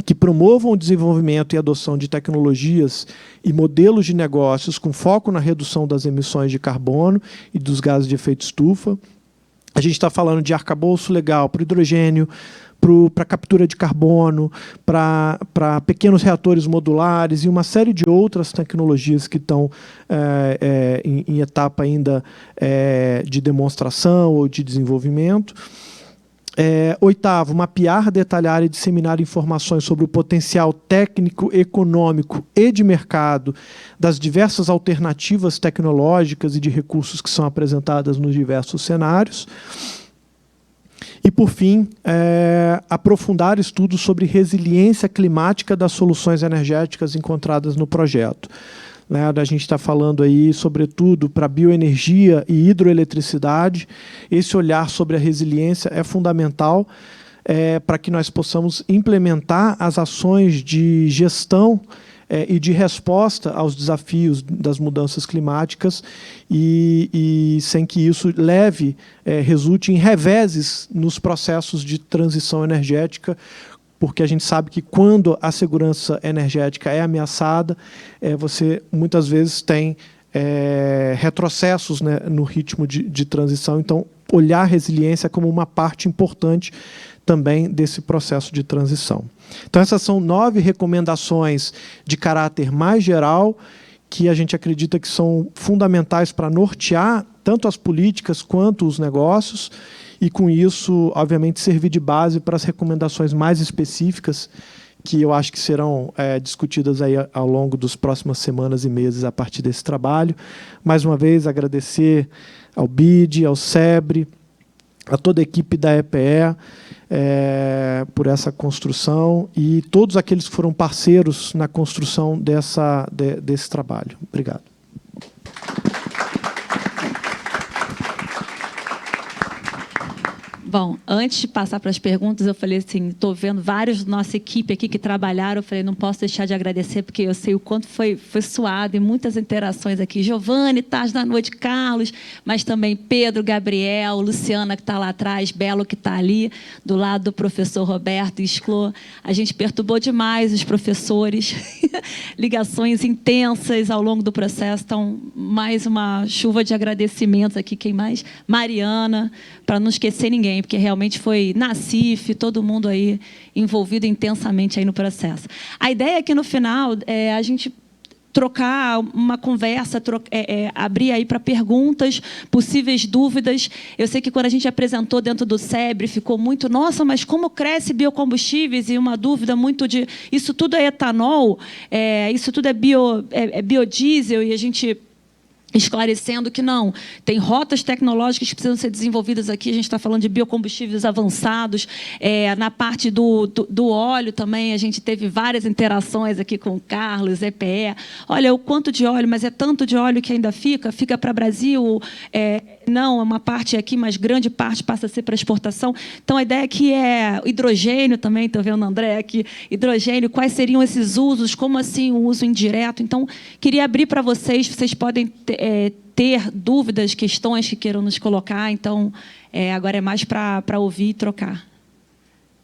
que promovam o desenvolvimento e adoção de tecnologias e modelos de negócios com foco na redução das emissões de carbono e dos gases de efeito estufa. A gente está falando de arcabouço legal para o hidrogênio, para a captura de carbono, para pequenos reatores modulares e uma série de outras tecnologias que estão em etapa ainda de demonstração ou de desenvolvimento. Oitavo, mapear, detalhar e disseminar informações sobre o potencial técnico, econômico e de mercado das diversas alternativas tecnológicas e de recursos que são apresentadas nos diversos cenários. E, por fim, aprofundar estudos sobre resiliência climática das soluções energéticas encontradas no projeto. Né, a gente está falando aí, sobretudo, para bioenergia e hidroeletricidade. Esse olhar sobre a resiliência é fundamental para que nós possamos implementar as ações de gestão e de resposta aos desafios das mudanças climáticas e sem que isso resulte em reveses nos processos de transição energética, porque a gente sabe que quando a segurança energética é ameaçada, você muitas vezes tem retrocessos, né, no ritmo de transição. Então, olhar a resiliência como uma parte importante também desse processo de transição. Então, essas são 9 recomendações de caráter mais geral que a gente acredita que são fundamentais para nortear tanto as políticas quanto os negócios e, com isso, obviamente, servir de base para as recomendações mais específicas que eu acho que serão discutidas aí ao longo das próximas semanas e meses a partir desse trabalho. Mais uma vez, agradecer ao BID, ao SEBRE, a toda a equipe da EPE por essa construção e todos aqueles que foram parceiros na construção desse trabalho. Obrigado. Bom, antes de passar para as perguntas, eu falei assim, estou vendo vários da nossa equipe aqui que trabalharam, eu falei, não posso deixar de agradecer, porque eu sei o quanto foi suado e muitas interações aqui. Giovanni, Tarde da Noite, Carlos, mas também Pedro, Gabriel, Luciana, que está lá atrás, Belo, que está ali, do lado do professor Roberto Isclô. A gente perturbou demais os professores, ligações intensas ao longo do processo. Então, mais uma chuva de agradecimentos aqui. Quem mais? Mariana, para não esquecer ninguém, porque realmente foi Nassif, todo mundo aí envolvido intensamente aí no processo. A ideia é que, no final, a gente trocar uma conversa, abrir aí para perguntas, possíveis dúvidas. Eu sei que quando a gente apresentou dentro do SEBRE, ficou muito, nossa, mas como cresce biocombustíveis? E uma dúvida muito de, isso tudo é etanol? Isso tudo é biodiesel? E a gente esclarecendo que não, tem rotas tecnológicas que precisam ser desenvolvidas aqui, a gente está falando de biocombustíveis avançados, na parte do óleo também, a gente teve várias interações aqui com o Carlos, EPE, olha o quanto de óleo, mas é tanto de óleo que ainda fica para o Brasil, não, é uma parte aqui, mas grande parte passa a ser para exportação. Então, a ideia aqui é hidrogênio também, estou vendo o André aqui, hidrogênio, quais seriam esses usos, como assim o uso indireto? Então, queria abrir para vocês podem ter dúvidas, questões que queiram nos colocar. Então, agora é mais para ouvir e trocar,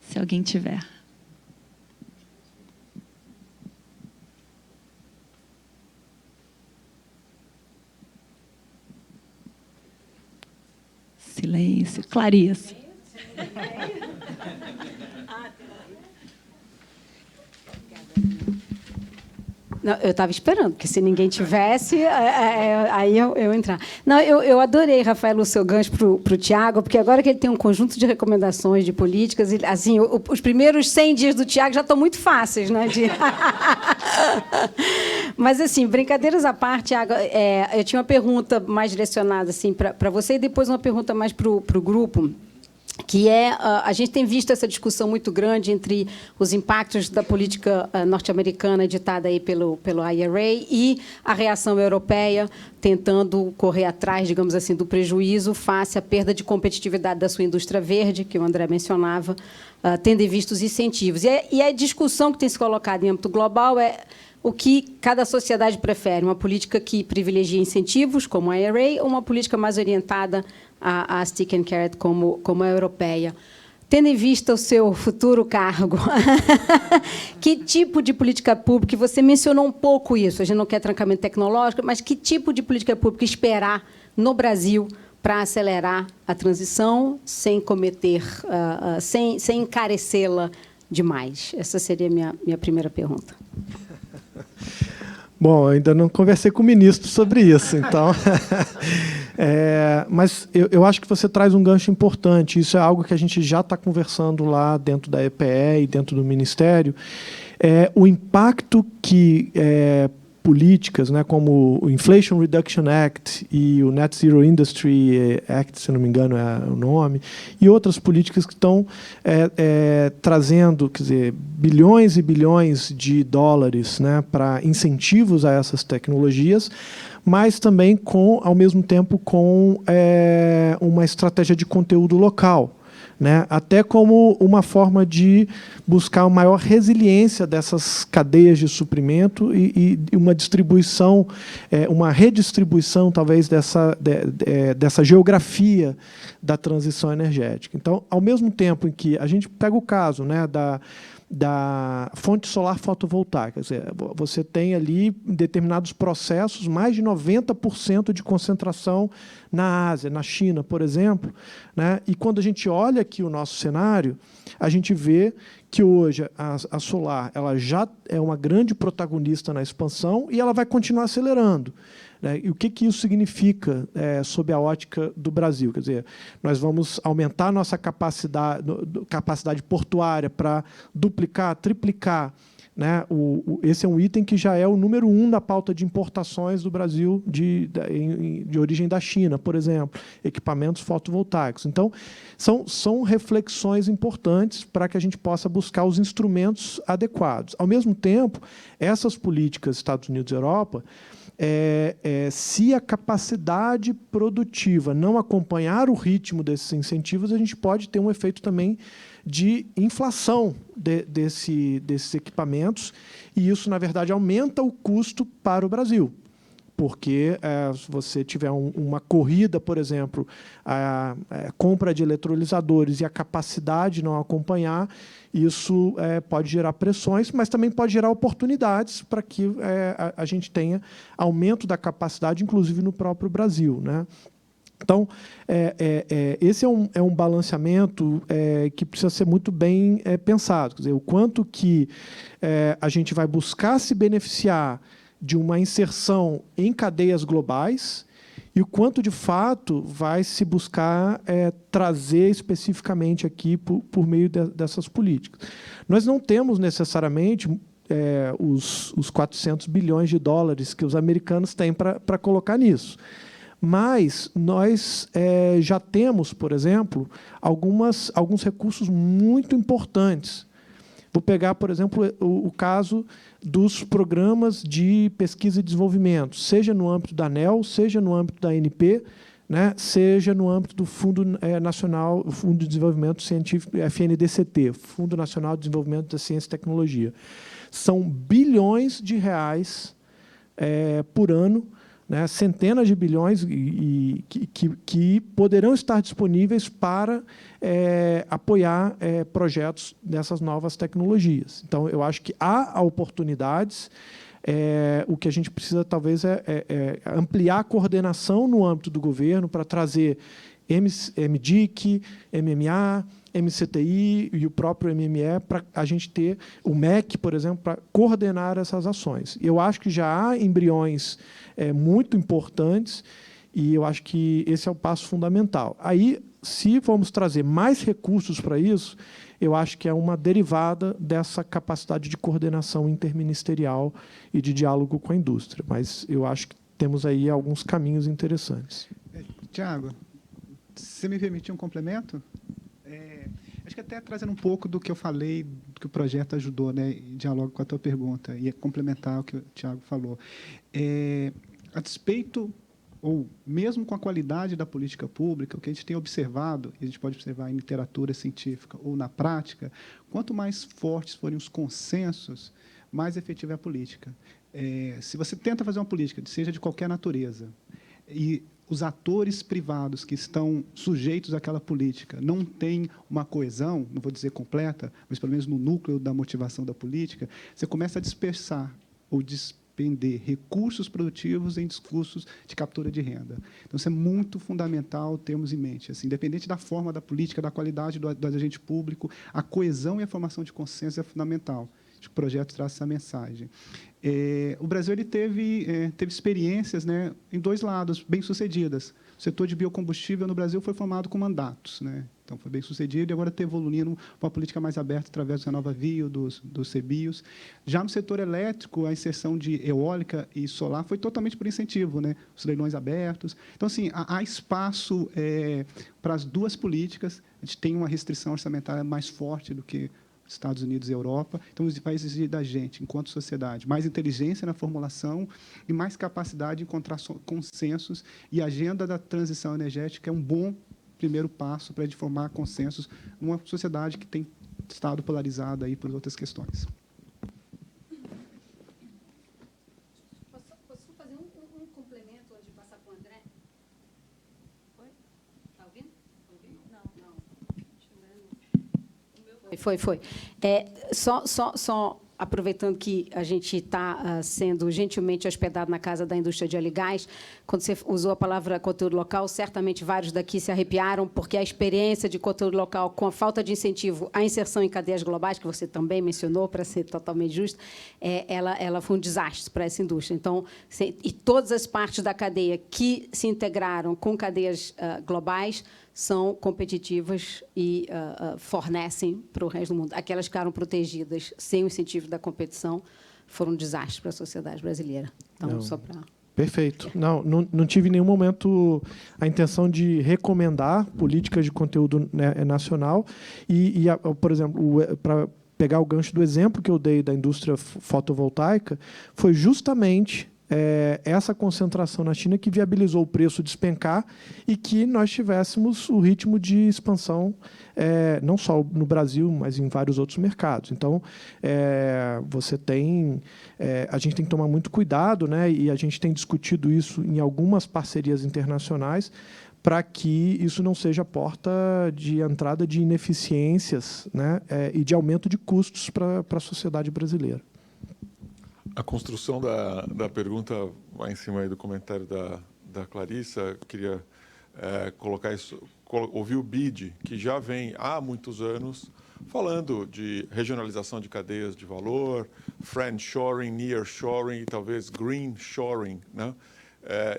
se alguém tiver. Silêncio. Clarice. Não, eu estava esperando, porque se ninguém tivesse, aí eu entrar. Não, eu adorei, Rafael, o seu gancho para o Tiago, porque agora que ele tem um conjunto de recomendações, de políticas, assim, os primeiros 100 dias do Tiago já estão muito fáceis, né? Mas, assim, brincadeiras à parte, Tiago, eu tinha uma pergunta mais direcionada assim, para você e depois uma pergunta mais para o grupo, que a gente tem visto essa discussão muito grande entre os impactos da política norte-americana ditada aí pelo IRA e a reação europeia tentando correr atrás, digamos assim, do prejuízo face à perda de competitividade da sua indústria verde, que o André mencionava, tendo em vista os incentivos. E a discussão que tem se colocado em âmbito global é o que cada sociedade prefere, uma política que privilegia incentivos, como a IRA, ou uma política mais orientada a stick and carrot, como a europeia. Tendo em vista o seu futuro cargo, que tipo de política pública, você mencionou um pouco isso, a gente não quer trancamento tecnológico, mas que tipo de política pública esperar no Brasil para acelerar a transição sem cometer, sem encarecê-la demais? Essa seria a minha primeira pergunta. Bom, ainda não conversei com o ministro sobre isso, então. Mas eu acho que você traz um gancho importante. Isso é algo que a gente já está conversando lá dentro da EPE e dentro do Ministério. O impacto que políticas, né, como o Inflation Reduction Act e o Net Zero Industry Act, se não me engano é o nome, e outras políticas que estão trazendo, quer dizer, bilhões e bilhões de dólares, né, para incentivos a essas tecnologias, mas também ao mesmo tempo com uma estratégia de conteúdo local. né, até como uma forma de buscar uma maior resiliência dessas cadeias de suprimento e uma distribuição, uma redistribuição, talvez, dessa geografia da transição energética. Então, ao mesmo tempo em que a gente pega o caso, né, da fonte solar fotovoltaica, quer dizer, você tem ali em determinados processos mais de 90% de concentração na Ásia, na China, por exemplo, né? E quando a gente olha aqui o nosso cenário, a gente vê que hoje a solar ela já é uma grande protagonista na expansão e ela vai continuar acelerando, né? E o que isso significa sob a ótica do Brasil? Quer dizer, nós vamos aumentar a nossa capacidade portuária para duplicar, triplicar, né? Esse é um item que já é o número 1 na pauta de importações do Brasil de origem da China, por exemplo, equipamentos fotovoltaicos. Então, são reflexões importantes para que a gente possa buscar os instrumentos adequados. Ao mesmo tempo, essas políticas Estados Unidos e Europa, se a capacidade produtiva não acompanhar o ritmo desses incentivos, a gente pode ter um efeito também de inflação desses equipamentos, e isso, na verdade, aumenta o custo para o Brasil. Porque se você tiver uma corrida, por exemplo, a compra de eletrolisadores e a capacidade não acompanhar, isso pode gerar pressões, mas também pode gerar oportunidades para que a gente tenha aumento da capacidade, inclusive no próprio Brasil, né? Então, esse é um balanceamento que precisa ser muito bem pensado. Quer dizer, o quanto que a gente vai buscar se beneficiar de uma inserção em cadeias globais e o quanto, de fato, vai se buscar trazer especificamente aqui por meio dessas políticas. Nós não temos necessariamente os 400 bilhões de dólares que os americanos têm para colocar nisso. Mas nós já temos, por exemplo, alguns recursos muito importantes. Vou pegar, por exemplo, o caso dos programas de pesquisa e desenvolvimento, seja no âmbito da ANEEL, seja no âmbito da ANP, né, seja no âmbito do Fundo Nacional, Fundo de Desenvolvimento Científico, FNDCT, Fundo Nacional de Desenvolvimento da Ciência e Tecnologia. São bilhões de reais por ano, né, centenas de bilhões que poderão estar disponíveis para apoiar projetos dessas novas tecnologias. Então, eu acho que há oportunidades. O que a gente precisa, talvez, é ampliar a coordenação no âmbito do governo para trazer MDIC, MMA, MCTI e o próprio MME, para a gente ter o MEC, por exemplo, para coordenar essas ações. Eu acho que já há embriões muito importantes e eu acho que esse é o passo fundamental. Aí, se vamos trazer mais recursos para isso, eu acho que é uma derivada dessa capacidade de coordenação interministerial e de diálogo com a indústria. Mas eu acho que temos aí alguns caminhos interessantes. Tiago, você me permitiu um complemento? Acho que até trazendo um pouco do que eu falei, do que o projeto ajudou, né, em diálogo com a tua pergunta, e complementar o que o Tiago falou. A despeito, ou mesmo com a qualidade da política pública, o que a gente tem observado, e a gente pode observar em literatura científica ou na prática, quanto mais fortes forem os consensos, mais efetiva é a política. Se você tenta fazer uma política, seja de qualquer natureza, e os atores privados que estão sujeitos àquela política não têm uma coesão, não vou dizer completa, mas pelo menos no núcleo da motivação da política, você começa a dispersar ou despender recursos produtivos em discursos de captura de renda. Então, isso é muito fundamental termos em mente. Assim, independente da forma da política, da qualidade do agente público, a coesão e a formação de consenso é fundamental. O projeto traz essa mensagem. O Brasil ele teve experiências, né, em dois lados, bem-sucedidas. O setor de biocombustível no Brasil foi formado com mandatos, né? Então, foi bem-sucedido e agora está evoluindo para uma política mais aberta através do RenovaBio, dos CBIOS. Já no setor elétrico, a inserção de eólica e solar foi totalmente por incentivo, né? Os leilões abertos. Então, assim, há espaço para as duas políticas. A gente tem uma restrição orçamentária mais forte do que Estados Unidos e Europa. Então, vai exigir da gente, enquanto sociedade, mais inteligência na formulação e mais capacidade de encontrar consensos. E a agenda da transição energética é um bom primeiro passo para a gente formar consensos numa sociedade que tem estado polarizada aí por outras questões. Posso fazer um complemento antes de passar para o André? Oi? Está ouvindo? Não. Foi. Só aproveitando que a gente está sendo gentilmente hospedado na Casa da Indústria de Óleo e Gás, quando você usou a palavra conteúdo local, certamente vários daqui se arrepiaram, porque a experiência de conteúdo local, com a falta de incentivo à inserção em cadeias globais, que você também mencionou, para ser totalmente justo, ela foi um desastre para essa indústria. Então, e todas as partes da cadeia que se integraram com cadeias globais são competitivas e fornecem para o resto do mundo. Aquelas que ficaram protegidas sem o incentivo da competição foram um desastre para a sociedade brasileira. Então, não, só para... Perfeito. Não tive em nenhum momento a intenção de recomendar políticas de conteúdo, né, nacional. Por exemplo, para pegar o gancho do exemplo que eu dei da indústria fotovoltaica, foi justamente essa concentração na China que viabilizou o preço despencar e que nós tivéssemos o ritmo de expansão, não só no Brasil, mas em vários outros mercados. Então, a gente tem que tomar muito cuidado, né, e a gente tem discutido isso em algumas parcerias internacionais, para que isso não seja porta de entrada de ineficiências, né, e de aumento de custos para a sociedade brasileira. A construção da pergunta vai em cima aí do comentário da Clarissa. Eu queria colocar isso, ouvir o BID, que já vem há muitos anos falando de regionalização de cadeias de valor, friendshoring, nearshoring e talvez greenshoring, né?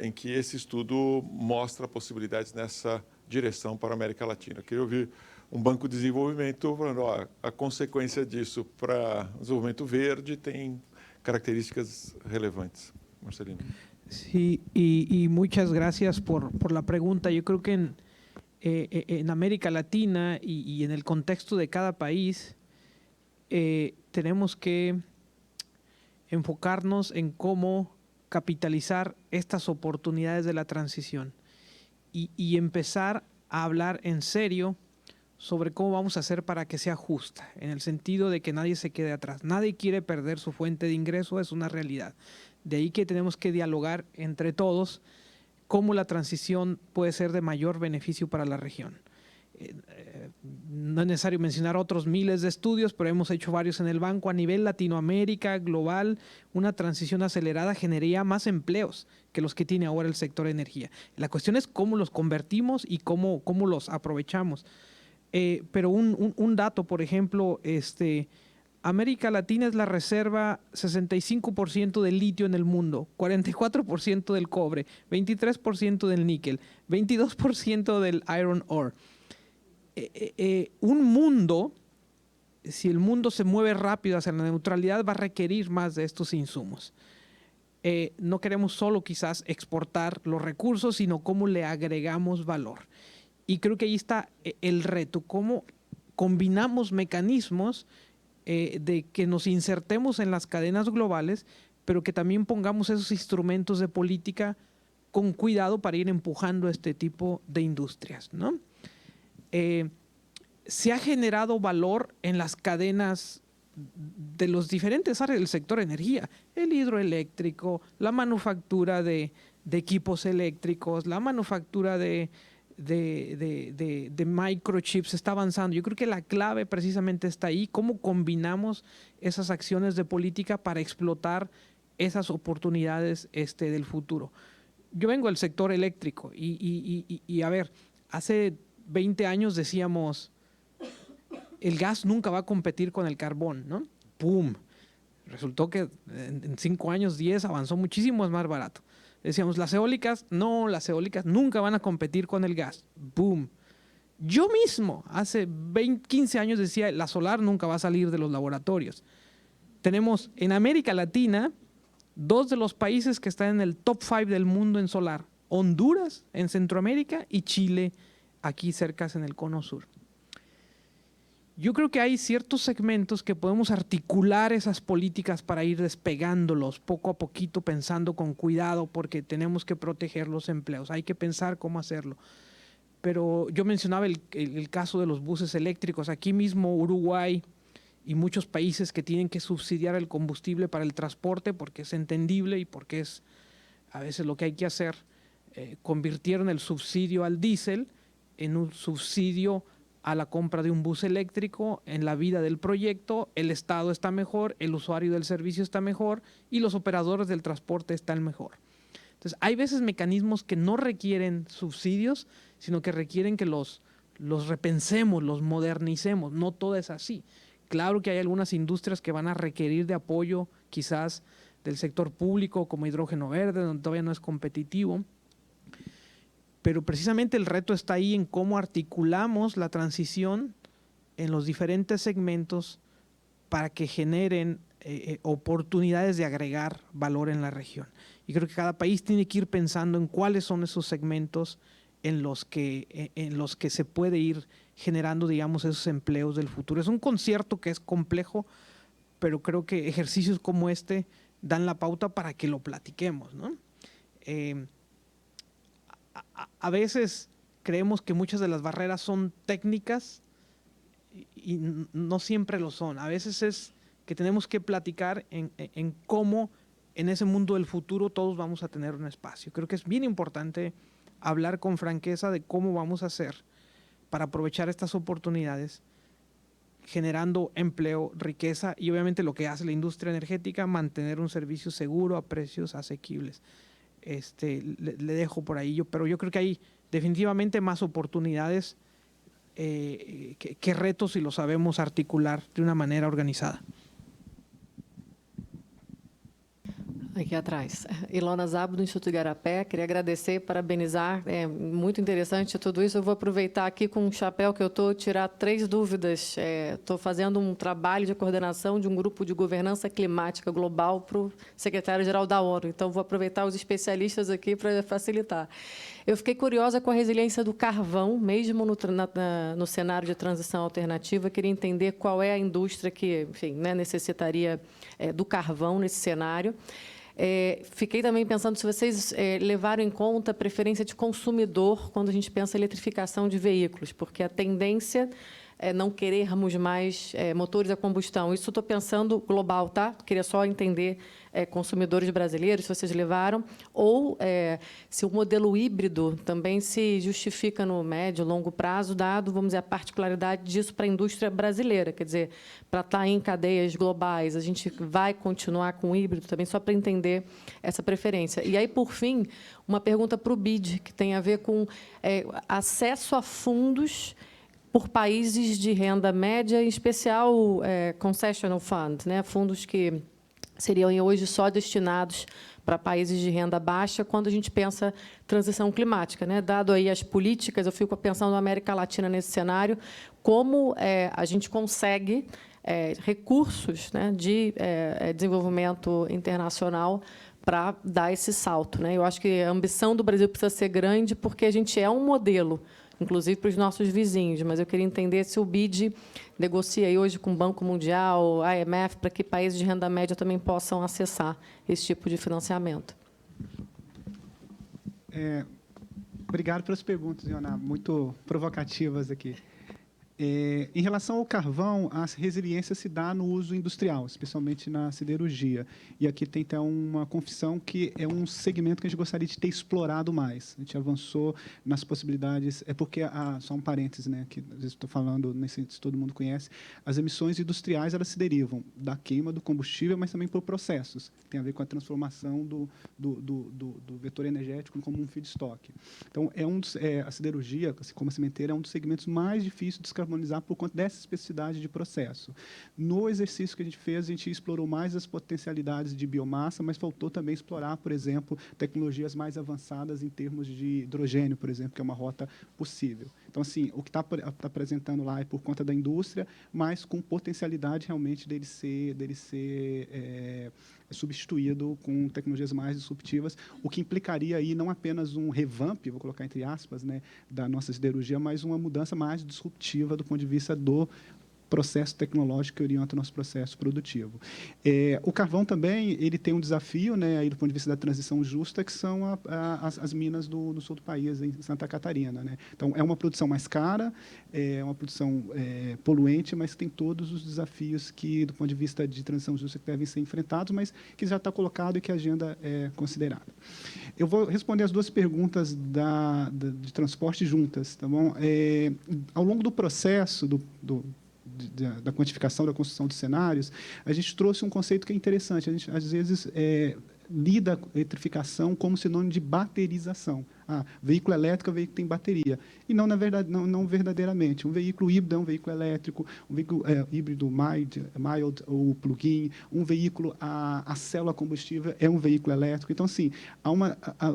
Em que esse estudo mostra possibilidades nessa direção para a América Latina. Eu queria ouvir um banco de desenvolvimento falando, a consequência disso para o desenvolvimento verde tem características relevantes. Marcelino. Sí, y muchas gracias por la pregunta. Yo creo que en América Latina y en el contexto de cada país tenemos que enfocarnos en cómo capitalizar estas oportunidades de la transición y empezar a hablar en serio sobre cómo vamos a hacer para que sea justa, en el sentido de que nadie se quede atrás. Nadie quiere perder su fuente de ingreso, es una realidad. De ahí que tenemos que dialogar entre todos cómo la transición puede ser de mayor beneficio para la región. No es necesario mencionar otros miles de estudios, pero hemos hecho varios en el banco. A nivel Latinoamérica, global, una transición acelerada generaría más empleos que los que tiene ahora el sector energía. La cuestión es cómo los convertimos y cómo los aprovechamos. Pero un dato, por ejemplo, América Latina es la reserva 65% del litio en el mundo, 44% del cobre, 23% del níquel, 22% del iron ore. Un mundo, si el mundo se mueve rápido hacia la neutralidad, va a requerir más de estos insumos. No queremos solo quizás exportar los recursos, sino cómo le agregamos valor. Y creo que ahí está el reto, cómo combinamos mecanismos de que nos insertemos en las cadenas globales, pero que también pongamos esos instrumentos de política con cuidado para ir empujando este tipo de industrias, ¿no? Se ha generado valor en las cadenas de los diferentes áreas del sector energía, el hidroeléctrico, la manufactura de equipos eléctricos, la manufactura de microchips está avanzando. Yo creo que la clave precisamente está ahí, cómo combinamos esas acciones de política para explotar esas oportunidades del futuro. Yo vengo del sector eléctrico y a ver, hace 20 años decíamos, el gas nunca va a competir con el carbón, ¿no? ¡Pum! Resultó que en 5 años, 10, avanzó muchísimo, es más barato. Decíamos, las eólicas nunca van a competir con el gas. ¡Boom! Yo mismo, hace 15 años decía, la solar nunca va a salir de los laboratorios. Tenemos en América Latina 2 de los países que están en el top 5 del mundo en solar. Honduras, en Centroamérica, y Chile, aquí cerca en el cono sur. Yo creo que hay ciertos segmentos que podemos articular esas políticas para ir despegándolos poco a poquito, pensando con cuidado, porque tenemos que proteger los empleos. Hay que pensar cómo hacerlo. pero yo mencionaba el caso de los buses eléctricos. Aquí mismo Uruguay y muchos países que tienen que subsidiar el combustible para el transporte porque es entendible y porque es a veces lo que hay que hacer, convirtieron el subsidio al diésel en un subsidio a la compra de un bus eléctrico. En la vida del proyecto, el Estado está mejor, el usuario del servicio está mejor y los operadores del transporte están mejor. Entonces, hay veces mecanismos que no requieren subsidios, sino que requieren que los repensemos, los modernicemos. No todo es así. Claro que hay algunas industrias que van a requerir de apoyo, quizás del sector público, como hidrógeno verde, donde todavía no es competitivo. Pero precisamente el reto está ahí en cómo articulamos la transición en los diferentes segmentos para que generen oportunidades de agregar valor en la región. Y creo que cada país tiene que ir pensando en cuáles son esos segmentos en los que se puede ir generando, digamos, esos empleos del futuro. Es un concierto que es complejo, pero creo que ejercicios como este dan la pauta para que lo platiquemos, ¿no? A veces creemos que muchas de las barreras son técnicas y no siempre lo son. A veces es que tenemos que platicar en cómo en ese mundo del futuro todos vamos a tener un espacio. Creo que es bien importante hablar con franqueza de cómo vamos a hacer para aprovechar estas oportunidades, generando empleo, riqueza y obviamente lo que hace la industria energética, mantener un servicio seguro a precios asequibles. Le dejo por ahí, pero yo creo que hay definitivamente más oportunidades que retos si lo sabemos articular de una manera organizada. Aqui atrás. Ilona Zabo, do Instituto Igarapé. Queria agradecer, parabenizar. É muito interessante tudo isso. Eu vou aproveitar aqui com um chapéu que eu estou, tirar 3 dúvidas. Estou fazendo um trabalho de coordenação de um grupo de governança climática global para o secretário-geral da ONU. Então, vou aproveitar os especialistas aqui para facilitar. Eu fiquei curiosa com a resiliência do carvão, mesmo no cenário de transição alternativa. Queria entender qual é a indústria que, enfim, né, necessitaria do carvão nesse cenário. Fiquei também pensando se vocês levaram em conta a preferência de consumidor quando a gente pensa em eletrificação de veículos, porque a tendência é não querermos mais motores a combustão. Isso estou pensando global, tá? Queria só entender consumidores brasileiros, se vocês levaram, ou se o modelo híbrido também se justifica no médio e longo prazo, dado, vamos dizer, a particularidade disso para a indústria brasileira. Quer dizer, para estar em cadeias globais, a gente vai continuar com o híbrido também, só para entender essa preferência. E aí, por fim, uma pergunta para o BID, que tem a ver com acesso a fundos por países de renda média, em especial concessional fund, né? Fundos que seriam hoje só destinados para países de renda baixa quando a gente pensa transição climática, né? Dado aí as políticas, eu fico pensando na América Latina nesse cenário, como a gente consegue recursos, né, de desenvolvimento internacional para dar esse salto, né? Eu acho que a ambição do Brasil precisa ser grande porque a gente é um modelo, inclusive para os nossos vizinhos, mas eu queria entender se o BID negocia aí hoje com o Banco Mundial, IMF, para que países de renda média também possam acessar esse tipo de financiamento. Obrigado pelas perguntas, Iona, muito provocativas aqui. Em relação ao carvão, a resiliência se dá no uso industrial, especialmente na siderurgia. E aqui tem até uma confissão que é um segmento que a gente gostaria de ter explorado mais. A gente avançou nas possibilidades. É porque, só um parênteses, né, que às vezes estou falando, nem sei se todo mundo conhece, as emissões industriais elas se derivam da queima do combustível, mas também por processos. Tem a ver com a transformação do vetor energético como um feedstock. Então, a siderurgia, assim como a cimenteira, é um dos segmentos mais difíceis de descarbonizar por conta dessa especificidade de processo. No exercício que a gente fez, a gente explorou mais as potencialidades de biomassa, mas faltou também explorar, por exemplo, tecnologias mais avançadas em termos de hidrogênio, por exemplo, que é uma rota possível. Então, assim, o que está apresentando lá é por conta da indústria, mas com potencialidade realmente dele ser substituído com tecnologias mais disruptivas, o que implicaria aí não apenas um revamp, vou colocar entre aspas, né, da nossa siderurgia, mas uma mudança mais disruptiva do ponto de vista do processo tecnológico que orienta o nosso processo produtivo. O carvão também ele tem um desafio, né, aí do ponto de vista da transição justa, que são as minas no sul do país, em Santa Catarina, né? Então, é uma produção mais cara, é uma produção poluente, mas tem todos os desafios que, do ponto de vista de transição justa, que devem ser enfrentados, mas que já está colocado e que a agenda é considerada. Eu vou responder as duas perguntas de transporte juntas, tá bom? Ao longo do processo da quantificação, da construção de cenários, a gente trouxe um conceito que é interessante. A gente, às vezes, lida a eletrificação como sinônimo de baterização. Veículo elétrico é um veículo que tem bateria. E não, na verdade, não verdadeiramente. Um veículo híbrido é um veículo elétrico, um veículo híbrido mild ou plug-in, um veículo a célula combustível é um veículo elétrico. Então, assim,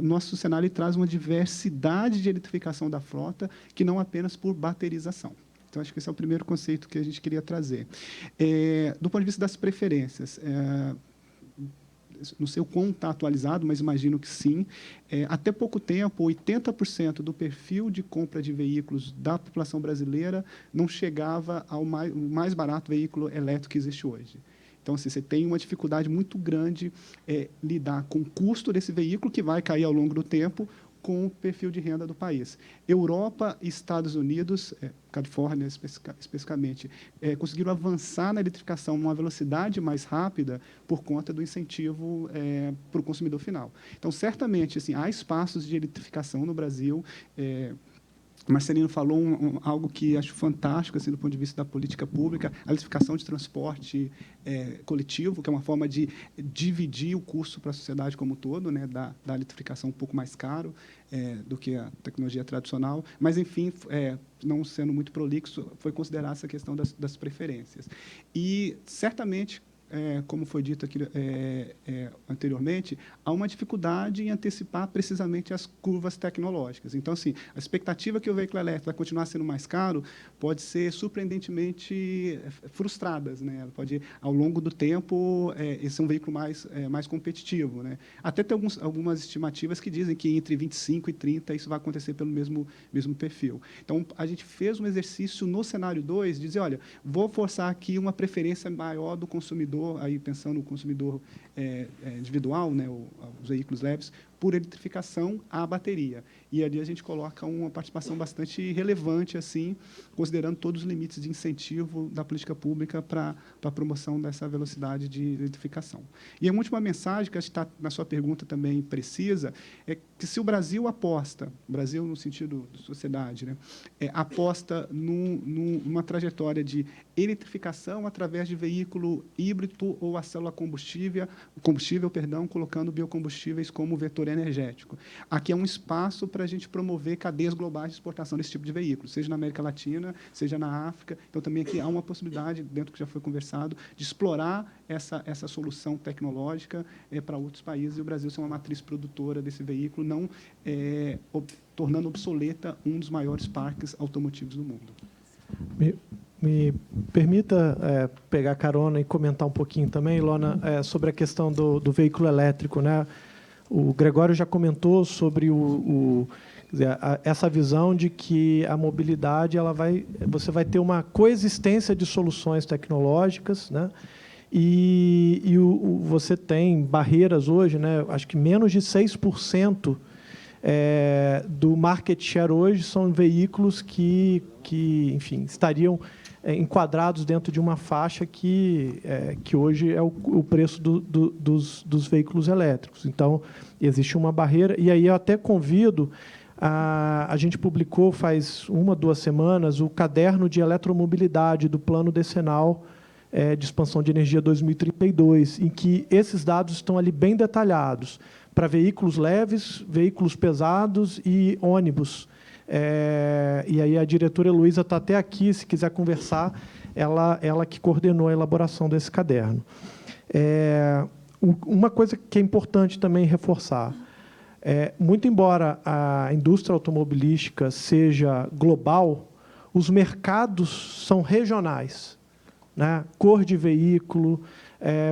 nosso cenário traz uma diversidade de eletrificação da frota que não apenas por baterização. Então, acho que esse é o primeiro conceito que a gente queria trazer. Do ponto de vista das preferências, não sei o quão está atualizado, mas imagino que sim. Até pouco tempo, 80% do perfil de compra de veículos da população brasileira não chegava ao mais barato veículo elétrico que existe hoje. Então, assim, você tem uma dificuldade muito grande lidar com o custo desse veículo, que vai cair ao longo do tempo, com o perfil de renda do país. Europa e Estados Unidos, Califórnia especificamente, conseguiram avançar na eletrificação numa velocidade mais rápida por conta do incentivo para o consumidor final. Então, certamente, assim, há espaços de eletrificação no Brasil. Marcelino falou algo que acho fantástico, assim, do ponto de vista da política pública, a eletrificação de transporte coletivo, que é uma forma de dividir o custo para a sociedade como um todo, né, da eletrificação um pouco mais caro do que a tecnologia tradicional. Mas, enfim, não sendo muito prolixo, foi considerar essa questão das preferências. E, certamente, como foi dito aqui anteriormente, há uma dificuldade em antecipar precisamente as curvas tecnológicas. Então, assim, a expectativa que o veículo elétrico vai continuar sendo mais caro pode ser surpreendentemente frustradas, né? Ela pode, ao longo do tempo, ser um veículo mais competitivo, né? Até tem algumas estimativas que dizem que entre 25 e 30 isso vai acontecer pelo mesmo perfil. Então, a gente fez um exercício no cenário 2 de dizer, olha, vou forçar aqui uma preferência maior do consumidor, aí pensando no consumidor individual, né, os veículos leves, por eletrificação à bateria. E ali a gente coloca uma participação bastante relevante, assim, considerando todos os limites de incentivo da política pública para a promoção dessa velocidade de eletrificação. E a última mensagem, que acho que está na sua pergunta também precisa, é que se o Brasil aposta, Brasil no sentido de sociedade, né, aposta numa trajetória de eletrificação através de veículo híbrido ou a célula combustível, colocando biocombustíveis como vetor energético. Aqui é um espaço para a gente promover cadeias globais de exportação desse tipo de veículo, seja na América Latina, seja na África. Então, também aqui há uma possibilidade, dentro do que já foi conversado, de explorar essa solução tecnológica para outros países e o Brasil ser uma matriz produtora desse veículo, não tornando obsoleta um dos maiores parques automotivos do mundo. Me permita pegar carona e comentar um pouquinho também, Ilona, sobre a questão do veículo elétrico, né? O Gregório já comentou sobre essa visão de que a mobilidade você vai ter uma coexistência de soluções tecnológicas, né? E você tem barreiras hoje, né? Acho que menos de 6% do market share hoje são veículos que enfim, estariam enquadrados dentro de uma faixa que hoje é o preço dos veículos elétricos. Então, existe uma barreira. E aí eu até convido, a gente publicou faz 1 ou 2 semanas o caderno de eletromobilidade do Plano Decenal de Expansão de Energia 2032, em que esses dados estão ali bem detalhados para veículos leves, veículos pesados e ônibus. E aí a diretora Heloísa está até aqui, se quiser conversar, ela que coordenou a elaboração desse caderno. Uma coisa que é importante também reforçar, muito embora a indústria automobilística seja global, os mercados são regionais, né? Cor de veículo,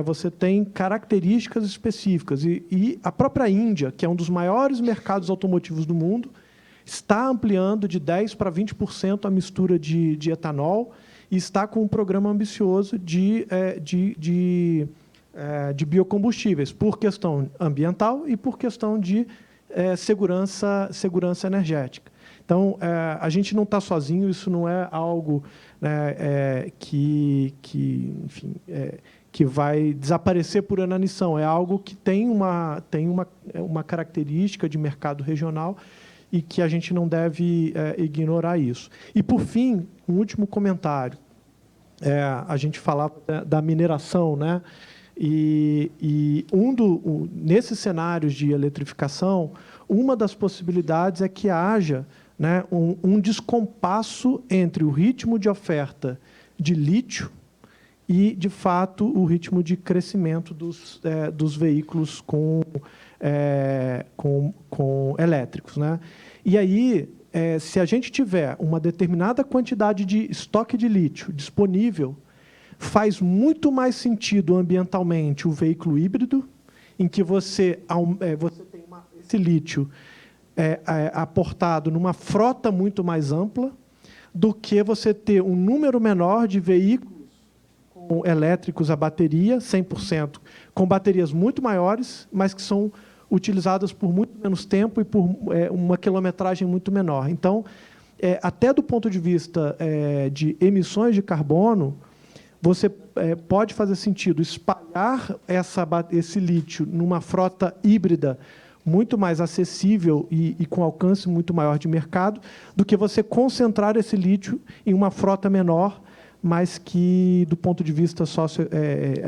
você tem características específicas. E a própria Índia, que é um dos maiores mercados automotivos do mundo, está ampliando de 10% para 20% a mistura de etanol e está com um programa ambicioso de biocombustíveis, por questão ambiental e por questão de segurança energética. Então, a gente não está sozinho, isso não é algo, né, enfim, que vai desaparecer por inanição, é algo que tem uma característica de mercado regional e que a gente não deve ignorar isso. E, por fim, um último comentário. A gente falava da mineração, né? Nesses cenários de eletrificação, uma das possibilidades é que haja, né, um descompasso entre o ritmo de oferta de lítio e, de fato, o ritmo de crescimento dos veículos com elétricos, né? E aí, se a gente tiver uma determinada quantidade de estoque de lítio disponível, faz muito mais sentido ambientalmente o veículo híbrido, em que você tem esse lítio aportado numa frota muito mais ampla, do que você ter um número menor de veículos elétricos a bateria, 100%, com baterias muito maiores, mas que são utilizadas por muito menos tempo e por uma quilometragem muito menor. Então, até do ponto de vista de emissões de carbono, você pode fazer sentido espalhar esse lítio numa frota híbrida muito mais acessível e com alcance muito maior de mercado, do que você concentrar esse lítio em uma frota menor, mas que, do ponto de vista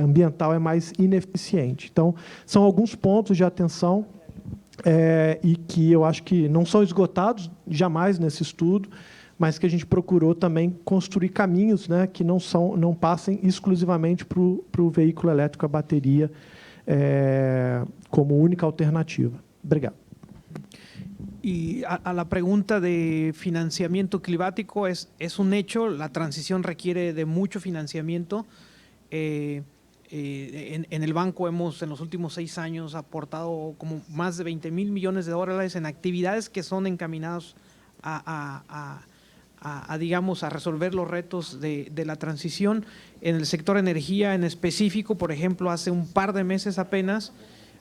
ambiental, é mais ineficiente. Então, são alguns pontos de atenção e que eu acho que não são esgotados jamais nesse estudo, mas que a gente procurou também construir caminhos, né, que não passem exclusivamente para o veículo elétrico a bateria como única alternativa. Obrigado. Y a la pregunta de financiamiento climático, es un hecho, la transición requiere de mucho financiamiento. En el banco hemos, en los últimos 6 años, aportado como más de $20,000 millones en actividades que son encaminadas digamos, a resolver los retos de la transición. En el sector energía en específico, por ejemplo, hace un par de meses apenas,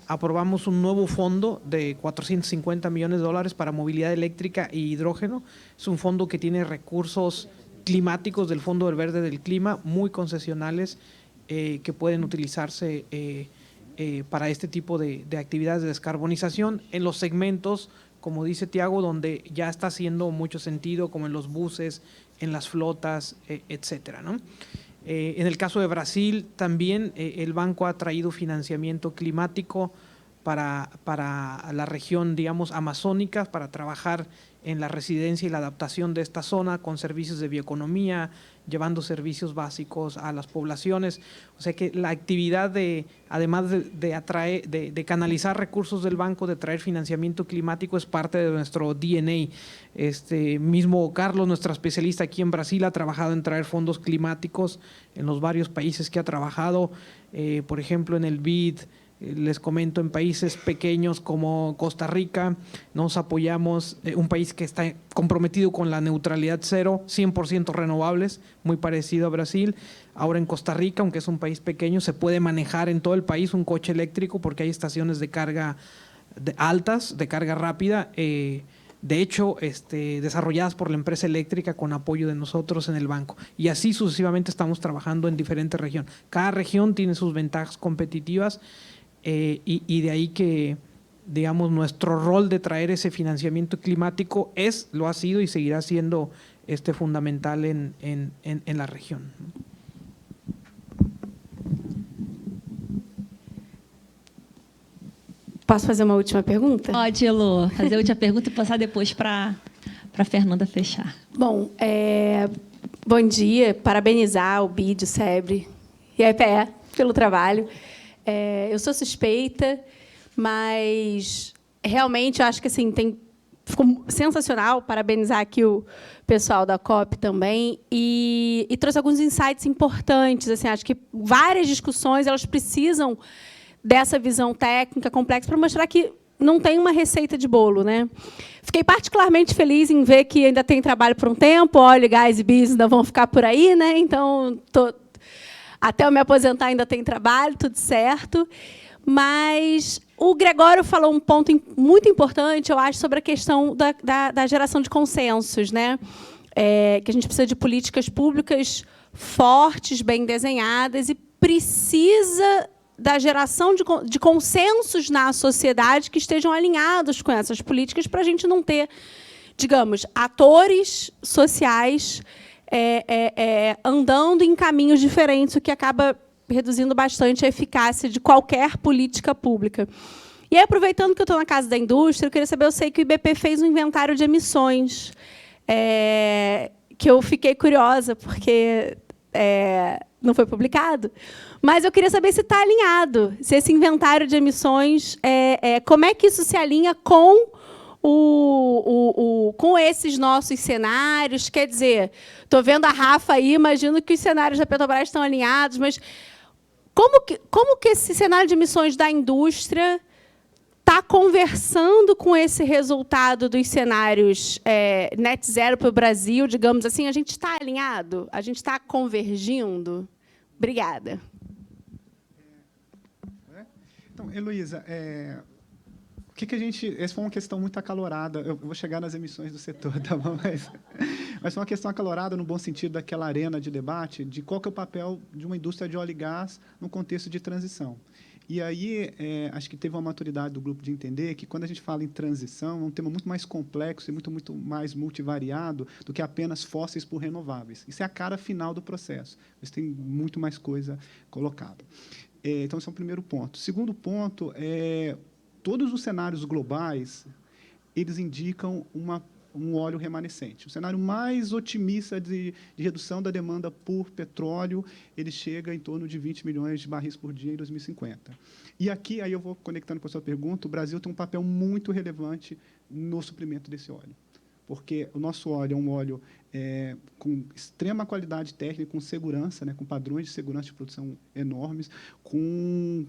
aprobamos un nuevo fondo de $450 millones para movilidad eléctrica e hidrógeno. Es un fondo que tiene recursos climáticos del Fondo Verde del Clima, muy concesionales, que pueden utilizarse para este tipo de actividades de descarbonización en los segmentos, como dice Tiago, donde ya está haciendo mucho sentido, como en los buses, en las flotas, etcétera, ¿no? En el caso de Brasil, también el banco ha traído financiamiento climático para la región, digamos, amazónica, para trabajar en la residencia y la adaptación de esta zona con servicios de bioeconomía, llevando servicios básicos a las poblaciones. O sea que la actividad además de canalizar recursos del banco, de traer financiamiento climático, es parte de nuestro DNA. Mismo Carlos, nuestra especialista aquí en Brasil, ha trabajado en traer fondos climáticos en los varios países que ha trabajado, por ejemplo, en el BID. Les comento, en países pequeños como Costa Rica, nos apoyamos, un país que está comprometido con la neutralidad cero, 100% renovables, muy parecido a Brasil. Ahora en Costa Rica, aunque es un país pequeño, se puede manejar en todo el país un coche eléctrico porque hay estaciones de carga altas, de carga rápida, de hecho, desarrolladas por la empresa eléctrica con apoyo de nosotros en el banco. Y así sucesivamente estamos trabajando en diferentes regiones. Cada región tiene sus ventajas competitivas. Y de ahí que, digamos, nuestro rol de traer ese financiamiento climático lo ha sido y seguirá siendo fundamental en la región. Posso fazer uma última pergunta? Pode, Elô. Fazer a última pergunta e passar depois para a Fernanda fechar. Bom, bom dia. Parabenizar o BID, o SEBRE e a EPE pelo trabalho. Eu sou suspeita, mas realmente eu acho que assim, ficou sensacional. Parabenizar aqui o pessoal da COP também e trouxe alguns insights importantes. Assim, acho que várias discussões elas precisam dessa visão técnica complexa para mostrar que não tem uma receita de bolo, né? Fiquei particularmente feliz em ver que ainda tem trabalho por um tempo, óleo, gás e bis ainda vão ficar por aí, né? Então, até eu me aposentar ainda tem trabalho, tudo certo. Mas o Gregório falou um ponto muito importante, eu acho, sobre a questão da geração de consensos, né? Que a gente precisa de políticas públicas fortes, bem desenhadas, e precisa da geração de consensos na sociedade que estejam alinhados com essas políticas para a gente não ter, digamos, atores sociais andando em caminhos diferentes, o que acaba reduzindo bastante a eficácia de qualquer política pública. E aí, aproveitando que eu estou na Casa da Indústria, eu queria saber, eu sei que o IBP fez um inventário de emissões, que eu fiquei curiosa, porque não foi publicado, mas eu queria saber se está alinhado, se esse inventário de emissões, como é que isso se alinha com com esses nossos cenários. Quer dizer, estou vendo a Rafa aí, imagino que os cenários da Petrobras estão alinhados, mas como que esse cenário de emissões da indústria está conversando com esse resultado dos cenários net zero para o Brasil, digamos assim? A gente está alinhado? A gente está convergindo? Obrigada. Então, Heloísa, o que a gente... Essa foi uma questão muito acalorada. Eu vou chegar nas emissões do setor, tá bom? Mas foi uma questão acalorada no bom sentido daquela arena de debate de qual que é o papel de uma indústria de óleo e gás no contexto de transição. E aí, acho que teve uma maturidade do grupo de entender que, quando a gente fala em transição, é um tema muito mais complexo e muito mais multivariado do que apenas fósseis por renováveis. Isso é a cara final do processo. Mas tem muito mais coisa colocada. Então, esse é o primeiro ponto. Segundo ponto, todos os cenários globais, eles indicam um óleo remanescente. O cenário mais otimista de redução da demanda por petróleo, ele chega em torno de 20 milhões de barris por dia em 2050. E aqui, aí eu vou conectando com a sua pergunta, o Brasil tem um papel muito relevante no suprimento desse óleo. Porque o nosso óleo é um óleo com extrema qualidade técnica, com segurança, né, com padrões de segurança de produção enormes, com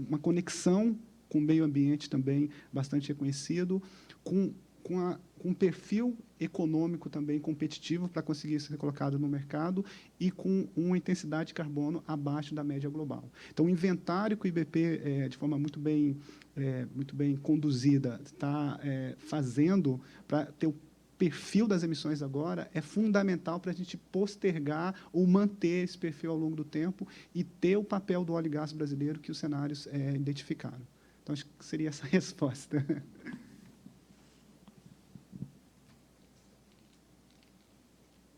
uma conexão com o meio ambiente também bastante reconhecido, com um perfil econômico também competitivo para conseguir ser colocado no mercado e com uma intensidade de carbono abaixo da média global. Então, o inventário que o IBP, de forma muito bem conduzida, está fazendo para ter o perfil das emissões agora é fundamental para a gente postergar ou manter esse perfil ao longo do tempo e ter o papel do óleo e gás brasileiro que os cenários identificaram. Então, acho que seria essa a resposta.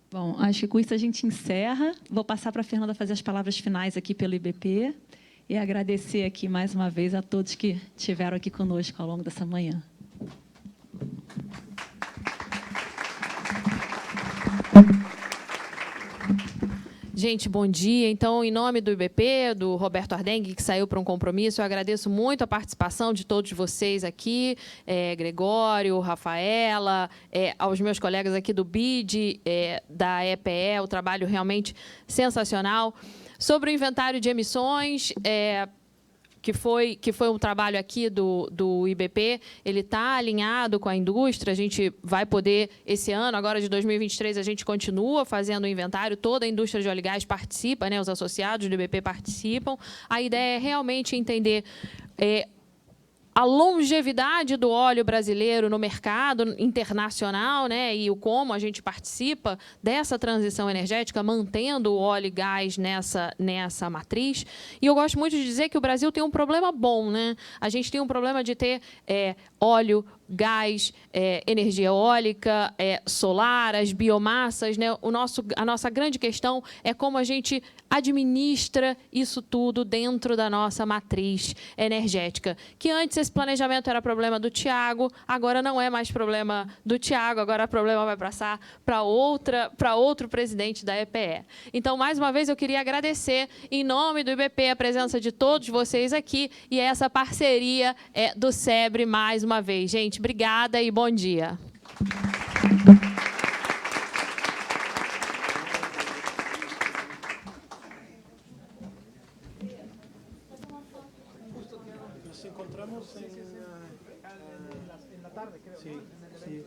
Bom, acho que com isso a gente encerra. Vou passar para a Fernanda fazer as palavras finais aqui pelo IBP e agradecer aqui mais uma vez a todos que estiveram aqui conosco ao longo dessa manhã. Gente, bom dia. Então, em nome do IBP, do Roberto Ardengue, que saiu para um compromisso, eu agradeço muito a participação de todos vocês aqui, Gregório, Rafaela, aos meus colegas aqui do BID, da EPE, o trabalho realmente sensacional. Sobre o inventário de emissões, que foi um trabalho aqui do IBP, ele está alinhado com a indústria, a gente vai poder, esse ano, agora de 2023, a gente continua fazendo o inventário, toda a indústria de óleo e gás participa, né, os associados do IBP participam. A ideia é realmente entender a longevidade do óleo brasileiro no mercado internacional, né, e o como a gente participa dessa transição energética, mantendo o óleo e gás nessa matriz. E eu gosto muito de dizer que o Brasil tem um problema bom, né? A gente tem um problema de ter óleo, gás, energia eólica, solar, as biomassas, né? A nossa grande questão é como a gente administra isso tudo dentro da nossa matriz energética. Que antes esse planejamento era problema do Tiago, agora não é mais problema do Tiago, agora o problema vai passar para outro presidente da EPE. Então, mais uma vez, eu queria agradecer, em nome do IBP, a presença de todos vocês aqui e essa parceria do SEBRE mais uma vez. Gente, obrigada e bom dia. Nos encontramos em tarde, creo. Sí, sí,